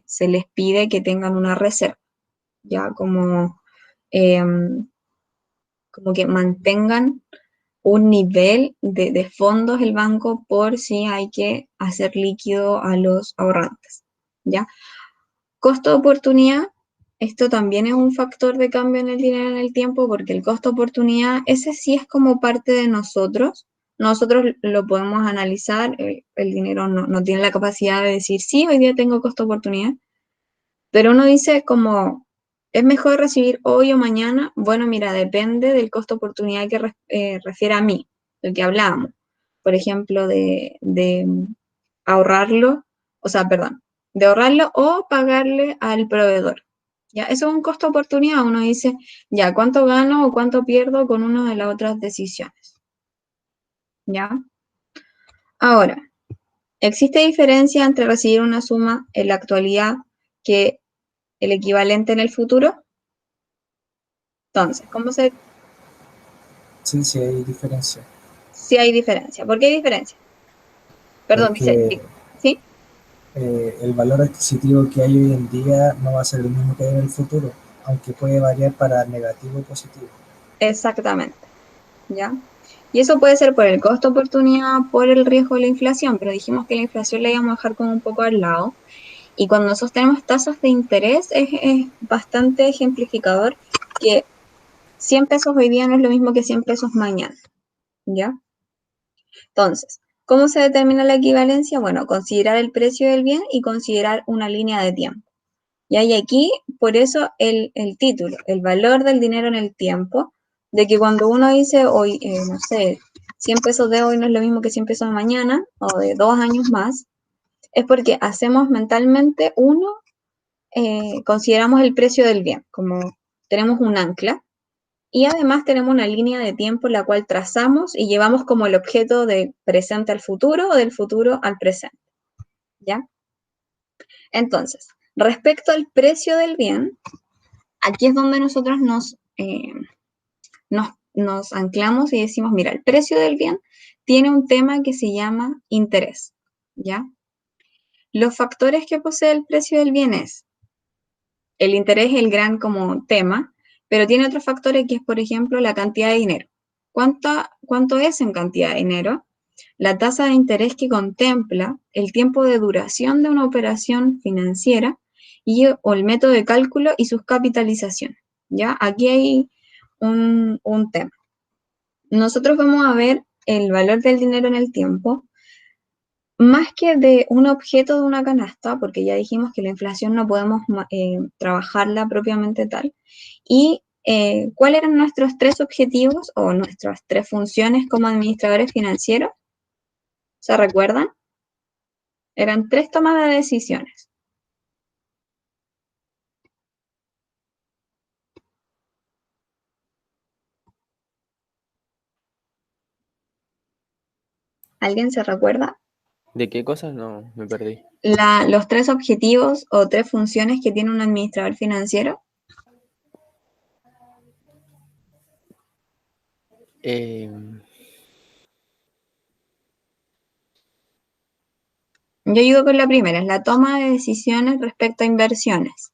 se les pide que tengan una reserva, ya eh, como que mantengan un nivel de fondos el banco por si hay que hacer líquido a los ahorrantes, ¿ya? Costo de oportunidad, esto también es un factor de cambio en el dinero en el tiempo, porque el costo de oportunidad, ese sí es como parte de nosotros. Nosotros lo podemos analizar, el dinero no tiene la capacidad de decir, sí, hoy día tengo costo de oportunidad, pero uno dice como, ¿es mejor recibir hoy o mañana? Bueno, mira, depende del costo de oportunidad que refiere a mí, del que hablábamos. Por ejemplo, de ahorrarlo, o sea, perdón, de ahorrarlo o pagarle al proveedor. Ya, eso es un costo de oportunidad. Uno dice, ya, ¿cuánto gano o cuánto pierdo con una de las otras decisiones? ¿Ya? Ahora, ¿existe diferencia entre recibir una suma en la actualidad que el equivalente en el futuro? Entonces, ¿cómo se...? Sí, sí hay diferencia. Sí hay diferencia. ¿Por qué hay diferencia? Perdón, dice, Porque ¿sí? el valor adquisitivo que hay hoy en día no va a ser el mismo que hay en el futuro, aunque puede variar para negativo y positivo. Exactamente. ¿Ya? Y eso puede ser por el costo de oportunidad, por el riesgo de la inflación, pero dijimos que la inflación la íbamos a dejar como un poco al lado. Y cuando nosotros tenemos tasas de interés, es bastante ejemplificador que 100 pesos hoy día no es lo mismo que 100 pesos mañana. ¿Ya? Entonces, ¿cómo se determina la equivalencia? Bueno, considerar el precio del bien y considerar una línea de tiempo. Y hay aquí, por eso, el título, el valor del dinero en el tiempo, de que cuando uno dice hoy, no sé, 100 pesos de hoy no es lo mismo que 100 pesos de mañana, o de 2 años más, es porque hacemos mentalmente consideramos el precio del bien, como tenemos un ancla, y además tenemos una línea de tiempo en la cual trazamos y llevamos como el objeto de presente al futuro o del futuro al presente, ¿ya? Entonces, respecto al precio del bien, aquí es donde nosotros nos anclamos y decimos, mira, el precio del bien tiene un tema que se llama interés, ¿ya? Los factores que posee el precio del bien es, el interés es el gran como tema, pero tiene otros factores que es, por ejemplo, la cantidad de dinero. ¿Cuánto es en cantidad de dinero? la tasa de interés que contempla el tiempo de duración de una operación financiera o el método de cálculo y sus capitalizaciones. ¿Ya? Aquí hay un tema. Nosotros vamos a ver el valor del dinero en el tiempo, más que de un objeto de una canasta, porque ya dijimos que la inflación no podemos trabajarla propiamente tal, y cuáles eran nuestros 3 objetivos o nuestras 3 funciones como administradores financieros. ¿Se recuerdan? Eran 3 tomas de decisiones. ¿Alguien se recuerda? ¿De qué cosas? No, me perdí. Los 3 objetivos o 3 funciones que tiene un administrador financiero. Eh, Yo ayudo con la primera, es la toma de decisiones respecto a inversiones.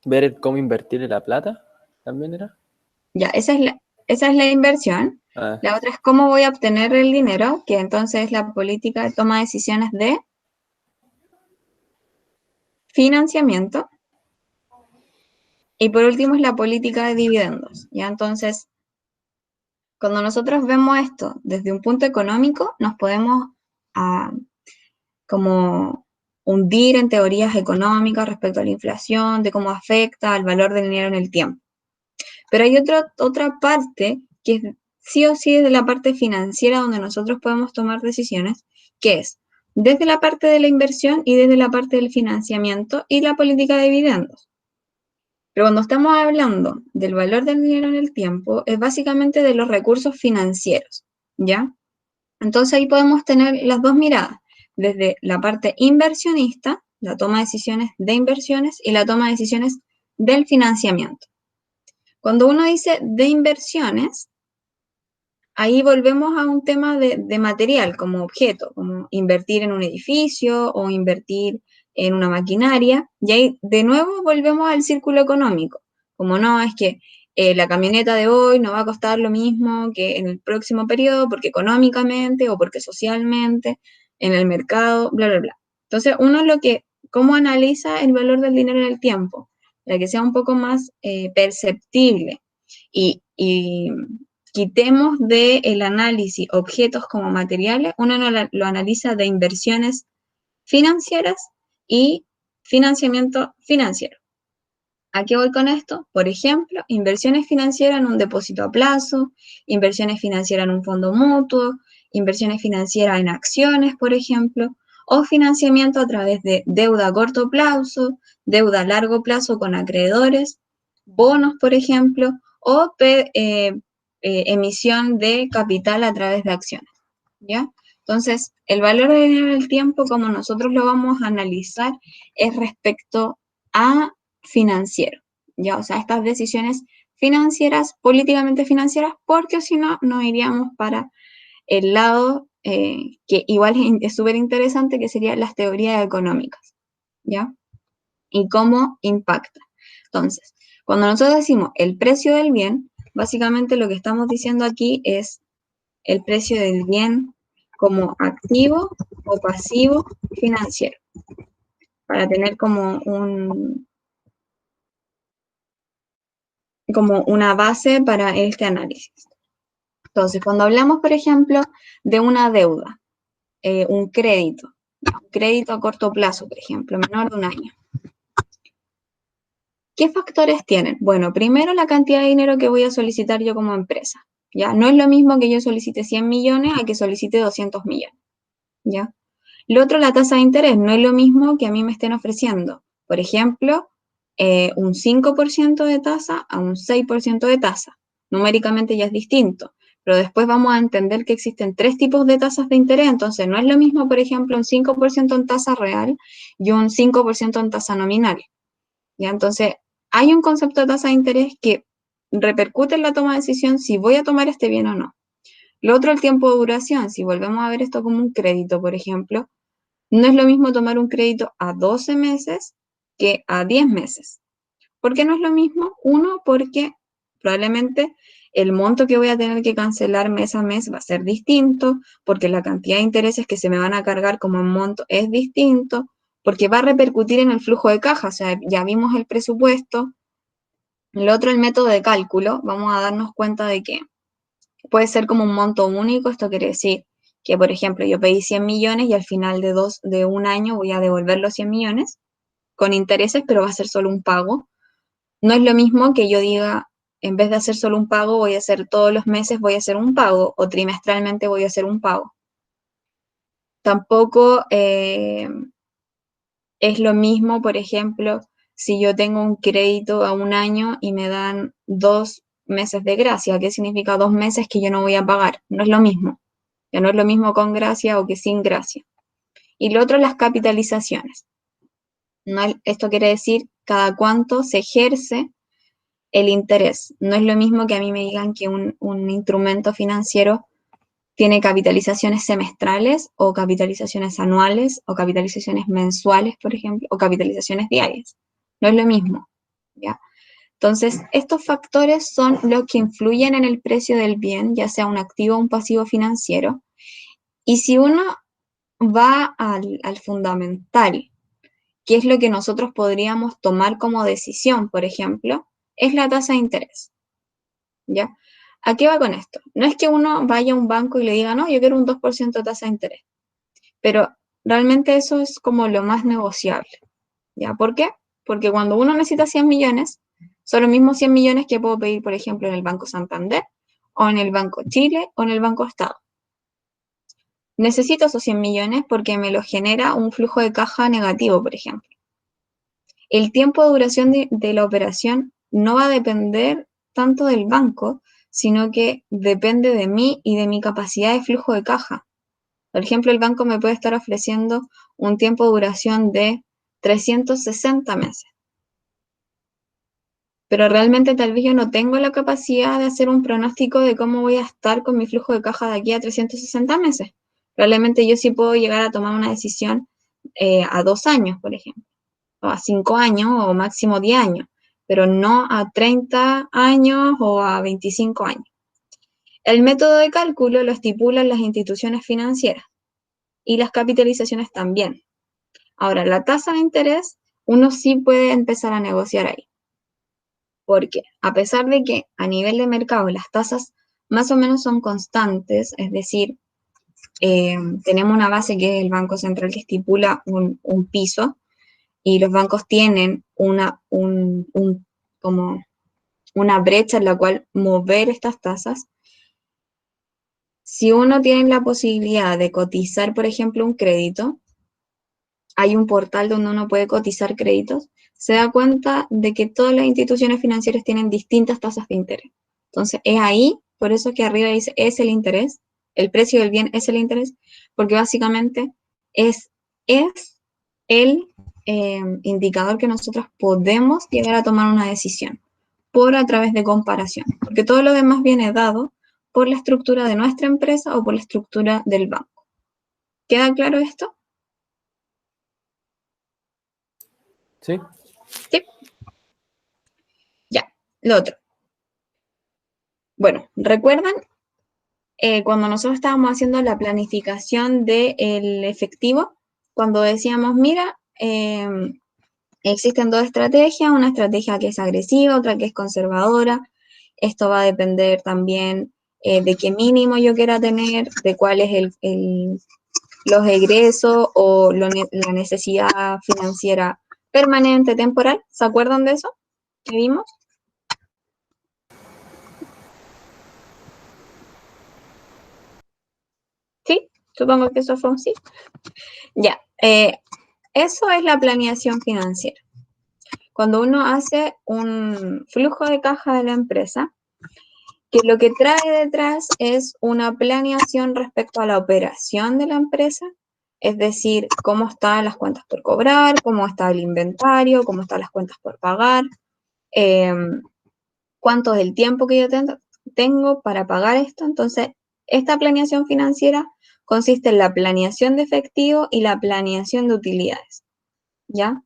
¿Ver cómo invertir en la plata? ¿También era? Ya, esa es la inversión. Ah, La otra es cómo voy a obtener el dinero, que entonces es la política de toma de decisiones de financiamiento. Y por último es la política de dividendos. Ya, entonces, cuando nosotros vemos esto desde un punto económico, nos podemos como hundir en teorías económicas respecto a la inflación, de cómo afecta al valor del dinero en el tiempo. Pero hay otra parte que es sí o sí desde la parte financiera donde nosotros podemos tomar decisiones, que es desde la parte de la inversión y desde la parte del financiamiento y la política de dividendos. Pero cuando estamos hablando del valor del dinero en el tiempo, es básicamente de los recursos financieros, ¿ya? Entonces ahí podemos tener las dos miradas, desde la parte inversionista, la toma de decisiones de inversiones y la toma de decisiones del financiamiento. Cuando uno dice de inversiones, ahí volvemos a un tema de material como objeto, como invertir en un edificio o invertir en una maquinaria, y ahí de nuevo volvemos al círculo económico, como no, es que la camioneta de hoy no va a costar lo mismo que en el próximo periodo, porque económicamente o porque socialmente, en el mercado, bla, bla, bla. Entonces, uno cómo analiza el valor del dinero en el tiempo, para que sea un poco más perceptible y quitemos del análisis objetos como materiales, uno lo analiza de inversiones financieras y financiamiento financiero. ¿A qué voy con esto? Por ejemplo, inversiones financieras en un depósito a plazo, inversiones financieras en un fondo mutuo, inversiones financieras en acciones, por ejemplo, o financiamiento a través de deuda a corto plazo, deuda a largo plazo con acreedores, bonos, por ejemplo, o emisión de capital a través de acciones, ¿ya? Entonces, el valor de dinero del tiempo, como nosotros lo vamos a analizar, es respecto a financiero, ¿ya? O sea, estas decisiones financieras, políticamente financieras, porque si no, nos iríamos para el lado que igual es súper interesante, que serían las teorías económicas, ¿ya? Y cómo impacta. Entonces, cuando nosotros decimos el precio del bien, básicamente lo que estamos diciendo aquí es el precio del bien como activo o pasivo financiero, para tener como una base para este análisis. Entonces, cuando hablamos, por ejemplo, de una deuda, un crédito a corto plazo, por ejemplo, menor de un año, ¿qué factores tienen? Bueno, primero la cantidad de dinero que voy a solicitar yo como empresa, ¿ya? No es lo mismo que yo solicite 100 millones a que solicite 200 millones, ¿ya? Lo otro, la tasa de interés, no es lo mismo que a mí me estén ofreciendo, por ejemplo, un 5% de tasa a un 6% de tasa. Numéricamente ya es distinto, pero después vamos a entender que existen 3 tipos de tasas de interés, entonces no es lo mismo, por ejemplo, un 5% en tasa real y un 5% en tasa nominal, ¿ya? Entonces, hay un concepto de tasa de interés que repercute en la toma de decisión si voy a tomar este bien o no. Lo otro, el tiempo de duración, si volvemos a ver esto como un crédito, por ejemplo, no es lo mismo tomar un crédito a 12 meses que a 10 meses. ¿Por qué no es lo mismo? Uno, porque probablemente el monto que voy a tener que cancelar mes a mes va a ser distinto, porque la cantidad de intereses que se me van a cargar como monto es distinto, porque va a repercutir en el flujo de caja, o sea, ya vimos el presupuesto. Lo otro, el método de cálculo, vamos a darnos cuenta de que puede ser como un monto único. Esto quiere decir que, por ejemplo, yo pedí 100 millones y al final de un año voy a devolver los 100 millones con intereses, pero va a ser solo un pago. No es lo mismo que yo diga, en vez de hacer solo un pago, voy a hacer todos los meses, voy a hacer un pago, o trimestralmente voy a hacer un pago. Tampoco es lo mismo, por ejemplo, si yo tengo un crédito a un año y me dan 2 meses de gracia. ¿Qué significa 2 meses que yo no voy a pagar? No es lo mismo. Ya no es lo mismo con gracia o que sin gracia. Y lo otro, las capitalizaciones. No, esto quiere decir cada cuánto se ejerce el interés. No es lo mismo que a mí me digan que un instrumento financiero tiene capitalizaciones semestrales o capitalizaciones anuales o capitalizaciones mensuales, por ejemplo, o capitalizaciones diarias. No es lo mismo, ¿ya? Entonces, estos factores son los que influyen en el precio del bien, ya sea un activo o un pasivo financiero. Y si uno va al fundamental, ¿qué es lo que nosotros podríamos tomar como decisión, por ejemplo? Es la tasa de interés, ¿ya? ¿A qué va con esto? No es que uno vaya a un banco y le diga, no, yo quiero un 2% de tasa de interés, pero realmente eso es como lo más negociable, ¿ya? ¿Por qué? Porque cuando uno necesita 100 millones, son los mismos 100 millones que puedo pedir, por ejemplo, en el Banco Santander, o en el Banco Chile, o en el Banco Estado. Necesito esos 100 millones porque me los genera un flujo de caja negativo, por ejemplo. El tiempo de duración de la operación no va a depender tanto del banco, sino que depende de mí y de mi capacidad de flujo de caja. Por ejemplo, el banco me puede estar ofreciendo un tiempo de duración de 360 meses, pero realmente tal vez yo no tengo la capacidad de hacer un pronóstico de cómo voy a estar con mi flujo de caja de aquí a 360 meses. Probablemente yo sí puedo llegar a tomar una decisión a 2 años, por ejemplo, o a 5 años o máximo 10 años, pero no a 30 años o a 25 años. El método de cálculo lo estipulan las instituciones financieras y las capitalizaciones también. Ahora, la tasa de interés, uno sí puede empezar a negociar ahí, porque a pesar de que a nivel de mercado las tasas más o menos son constantes, es decir, tenemos una base que es el Banco Central que estipula un piso, y los bancos tienen como una brecha en la cual mover estas tasas. Si uno tiene la posibilidad de cotizar, por ejemplo, un crédito, hay un portal donde uno puede cotizar créditos, se da cuenta de que todas las instituciones financieras tienen distintas tasas de interés. Entonces, es ahí, por eso que arriba dice, es el interés, el precio del bien es el interés, porque básicamente es el indicador que nosotros podemos llegar a tomar una decisión por a través de comparación, porque todo lo demás viene dado por la estructura de nuestra empresa o por la estructura del banco. ¿Queda claro esto? ¿Sí? Sí. Ya, lo otro. Bueno, ¿recuerdan cuando nosotros estábamos haciendo la planificación del efectivo? Cuando decíamos, mira, existen dos estrategias, una estrategia que es agresiva, otra que es conservadora. Esto va a depender también de qué mínimo yo quiera tener, de cuál es los egresos o la necesidad financiera permanente, temporal. ¿Se acuerdan de eso que vimos? Sí, supongo que eso fue un sí. Ya, eso es la planeación financiera. Cuando uno hace un flujo de caja de la empresa, que lo que trae detrás es una planeación respecto a la operación de la empresa, es decir, cómo están las cuentas por cobrar, cómo está el inventario, cómo están las cuentas por pagar, cuánto es el tiempo que yo tengo para pagar esto. Entonces, esta planeación financiera consiste en la planeación de efectivo y la planeación de utilidades, ¿ya?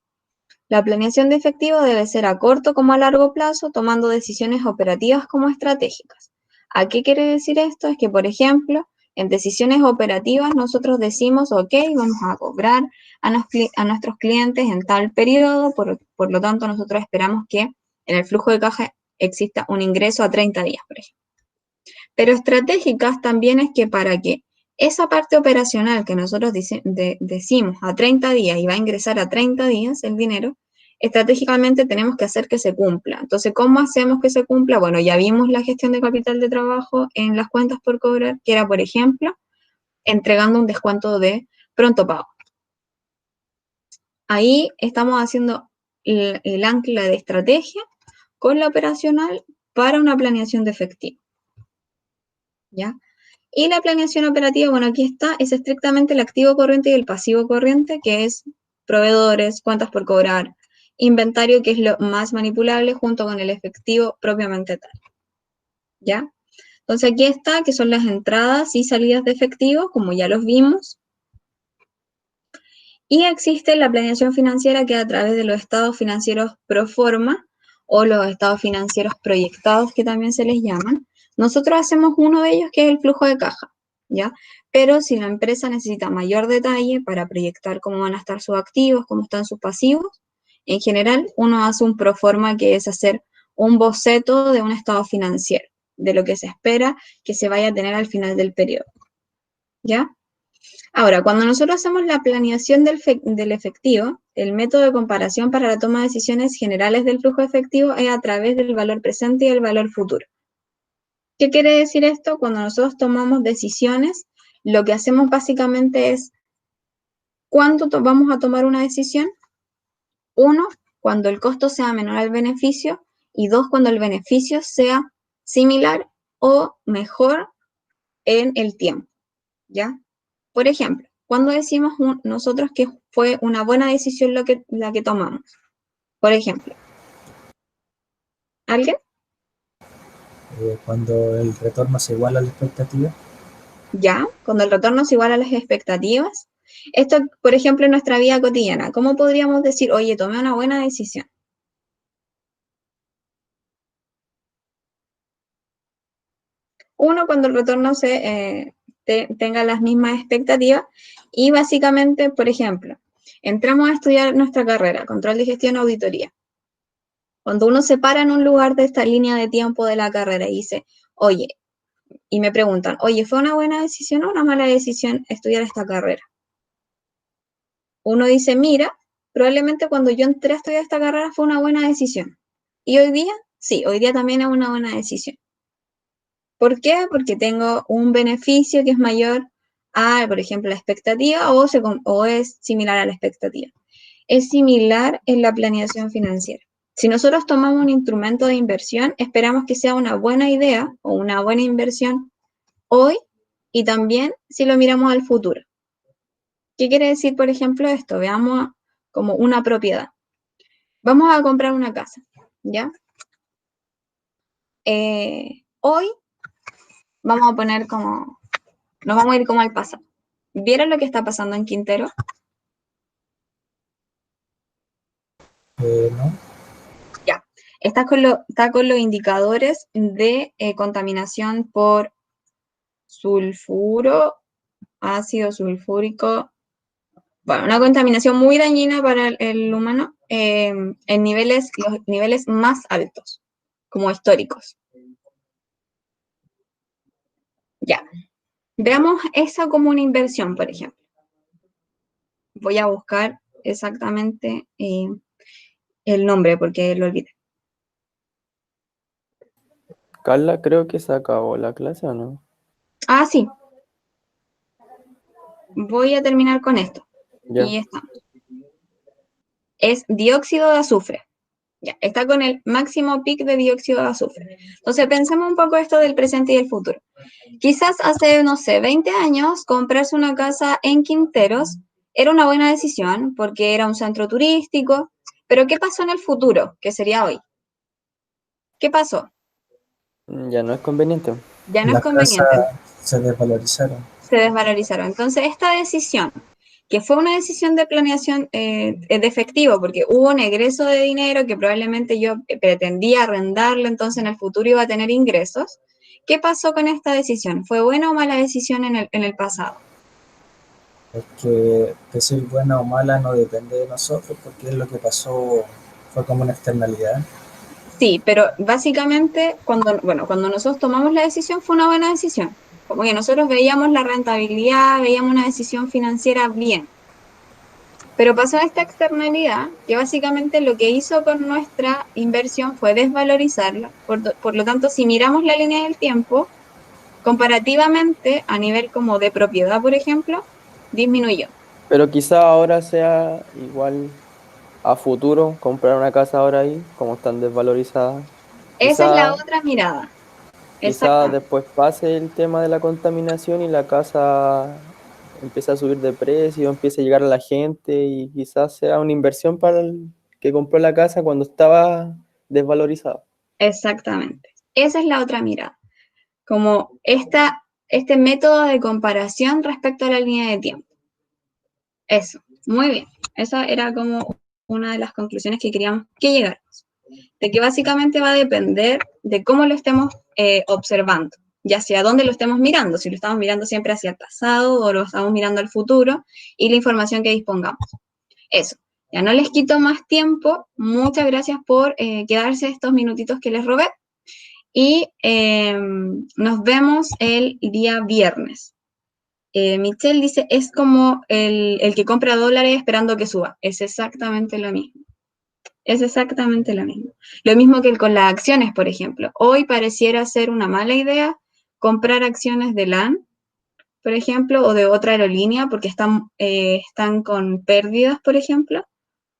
La planeación de efectivo debe ser a corto como a largo plazo, tomando decisiones operativas como estratégicas. ¿A qué quiere decir esto? Es que, por ejemplo, en decisiones operativas nosotros decimos, ok, vamos a cobrar a nuestros clientes en tal periodo, por lo tanto nosotros esperamos que en el flujo de caja exista un ingreso a 30 días, por ejemplo. Pero estratégicas también es que para que esa parte operacional que nosotros decimos a 30 días y va a ingresar a 30 días el dinero, estratégicamente tenemos que hacer que se cumpla. Entonces, ¿cómo hacemos que se cumpla? Bueno, ya vimos la gestión de capital de trabajo en las cuentas por cobrar, que era, por ejemplo, entregando un descuento de pronto pago. Ahí estamos haciendo el ancla de estrategia con la operacional para una planeación de efectivo. ¿Ya? Y la planeación operativa, bueno, aquí está, es estrictamente el activo corriente y el pasivo corriente, que es proveedores, cuentas por cobrar, inventario, que es lo más manipulable, junto con el efectivo propiamente tal. ¿Ya? Entonces aquí está, que son las entradas y salidas de efectivo, como ya los vimos. Y existe la planeación financiera, que a través de los estados financieros pro forma, o los estados financieros proyectados, que también se les llaman. Nosotros hacemos uno de ellos, que es el flujo de caja, ¿ya? Pero si la empresa necesita mayor detalle para proyectar cómo van a estar sus activos, cómo están sus pasivos, en general uno hace un pro forma, que es hacer un boceto de un estado financiero, de lo que se espera que se vaya a tener al final del periodo, ¿ya? Ahora, cuando nosotros hacemos la planeación del efectivo, el método de comparación para la toma de decisiones generales del flujo efectivo es a través del valor presente y el valor futuro. ¿Qué quiere decir esto? Cuando nosotros tomamos decisiones, lo que hacemos básicamente es, ¿cuándo vamos a tomar una decisión? 1, cuando el costo sea menor al beneficio, y 2, cuando el beneficio sea similar o mejor en el tiempo, ¿ya? Por ejemplo, cuando decimos nosotros que fue una buena decisión la que tomamos. Por ejemplo, ¿alguien? Cuando el retorno se iguala a la expectativa. Ya, cuando el retorno es igual a las expectativas. Esto, por ejemplo, en nuestra vida cotidiana, ¿cómo podríamos decir, oye, tomé una buena decisión? Uno, cuando el retorno tenga las mismas expectativas, y básicamente, por ejemplo, entramos a estudiar nuestra carrera, control de gestión, auditoría. Cuando uno se para en un lugar de esta línea de tiempo de la carrera y dice, oye, y me preguntan, oye, ¿fue una buena decisión o una mala decisión estudiar esta carrera? Uno dice, mira, probablemente cuando yo entré a estudiar esta carrera fue una buena decisión. Y hoy día, sí, hoy día también es una buena decisión. ¿Por qué? Porque tengo un beneficio que es mayor a, por ejemplo, la expectativa, o es similar a la expectativa. Es similar en la planeación financiera. Si nosotros tomamos un instrumento de inversión, esperamos que sea una buena idea o una buena inversión hoy, y también si lo miramos al futuro. ¿Qué quiere decir, por ejemplo, esto? Veamos como una propiedad. Vamos a comprar una casa, ¿ya? Hoy vamos a poner como, nos vamos a ir como al pasado. ¿Vieron lo que está pasando en Quintero? ¿No? Ya. Está con los indicadores de contaminación por sulfuro, ácido sulfúrico. Bueno, una contaminación muy dañina para el humano, en los niveles más altos, como históricos. Ya. Veamos eso como una inversión, por ejemplo. Voy a buscar exactamente el nombre porque lo olvidé. Carla, creo que se acabó la clase, ¿o no? Ah, sí. Voy a terminar con esto. Ya. Y está. Es dióxido de azufre. Ya, está con el máximo pic de dióxido de azufre. Entonces, pensemos un poco esto del presente y el futuro. Quizás hace, no sé, 20 años, comprarse una casa en Quinteros era una buena decisión porque era un centro turístico, pero ¿qué pasó en el futuro, que sería hoy? ¿Qué pasó? Ya no es conveniente. Ya no es Las conveniente, casas se desvalorizaron. se desvalorizaron. Entonces, esta decisión, que fue una decisión de planeación de efectivo, porque hubo un egreso de dinero que probablemente yo pretendía arrendarlo, entonces en el futuro iba a tener ingresos. ¿Qué pasó con esta decisión? ¿Fue buena o mala decisión en el pasado? Es que decir buena o mala no depende de nosotros, porque es lo que pasó, fue como una externalidad. Sí, pero básicamente cuando nosotros tomamos la decisión fue una buena decisión. Como que nosotros veíamos la rentabilidad, veíamos una decisión financiera bien. Pero pasó esta externalidad que básicamente lo que hizo con nuestra inversión fue desvalorizarla. Por lo tanto, si miramos la línea del tiempo, comparativamente a nivel como de propiedad, por ejemplo, disminuyó. Pero quizá ahora sea igual a futuro comprar una casa ahora ahí, como están desvalorizadas. Esa es la Quizá, otra mirada. quizá Exactamente. después pase el tema de la contaminación y la casa empiece a subir de precio, empiece a llegar a la gente y quizás sea una inversión para el que compró la casa cuando estaba desvalorizada. Exactamente. Esa es la otra mirada. Como este método de comparación respecto a la línea de tiempo. Eso, muy bien. Esa era como una de las conclusiones que queríamos que llegáramos. De que básicamente va a depender de cómo lo estemos observando, ya hacia dónde lo estemos mirando, si lo estamos mirando siempre hacia el pasado o lo estamos mirando al futuro y la información que dispongamos. Eso, ya no les quito más tiempo. Muchas gracias por quedarse estos minutitos que les robé y nos vemos el día viernes. Michelle dice, es como el que compra dólares esperando que suba. Es exactamente lo mismo. Es exactamente lo mismo. Lo mismo que con las acciones, por ejemplo. Hoy pareciera ser una mala idea comprar acciones de LAN, por ejemplo, o de otra aerolínea porque están con pérdidas, por ejemplo,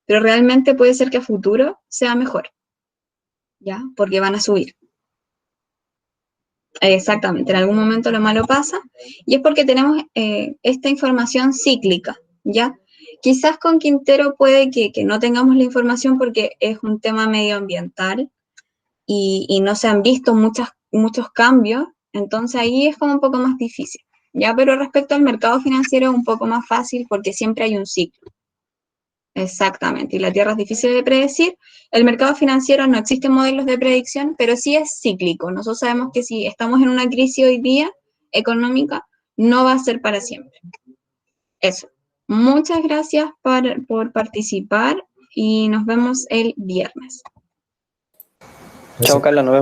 pero realmente puede ser que a futuro sea mejor, ¿ya? Porque van a subir. Exactamente, en algún momento lo malo pasa y es porque tenemos esta información cíclica, ¿ya? Quizás con Quintero puede que no tengamos la información porque es un tema medioambiental y no se han visto muchos cambios, entonces ahí es como un poco más difícil, ¿ya? Pero respecto al mercado financiero es un poco más fácil porque siempre hay un ciclo. Exactamente, y la Tierra es difícil de predecir. El mercado financiero no existen modelos de predicción, pero sí es cíclico. Nosotros sabemos que si estamos en una crisis hoy día económica, no va a ser para siempre. Eso. Muchas gracias por participar y nos vemos el viernes. Chao, Gracias. Carla, nos vemos.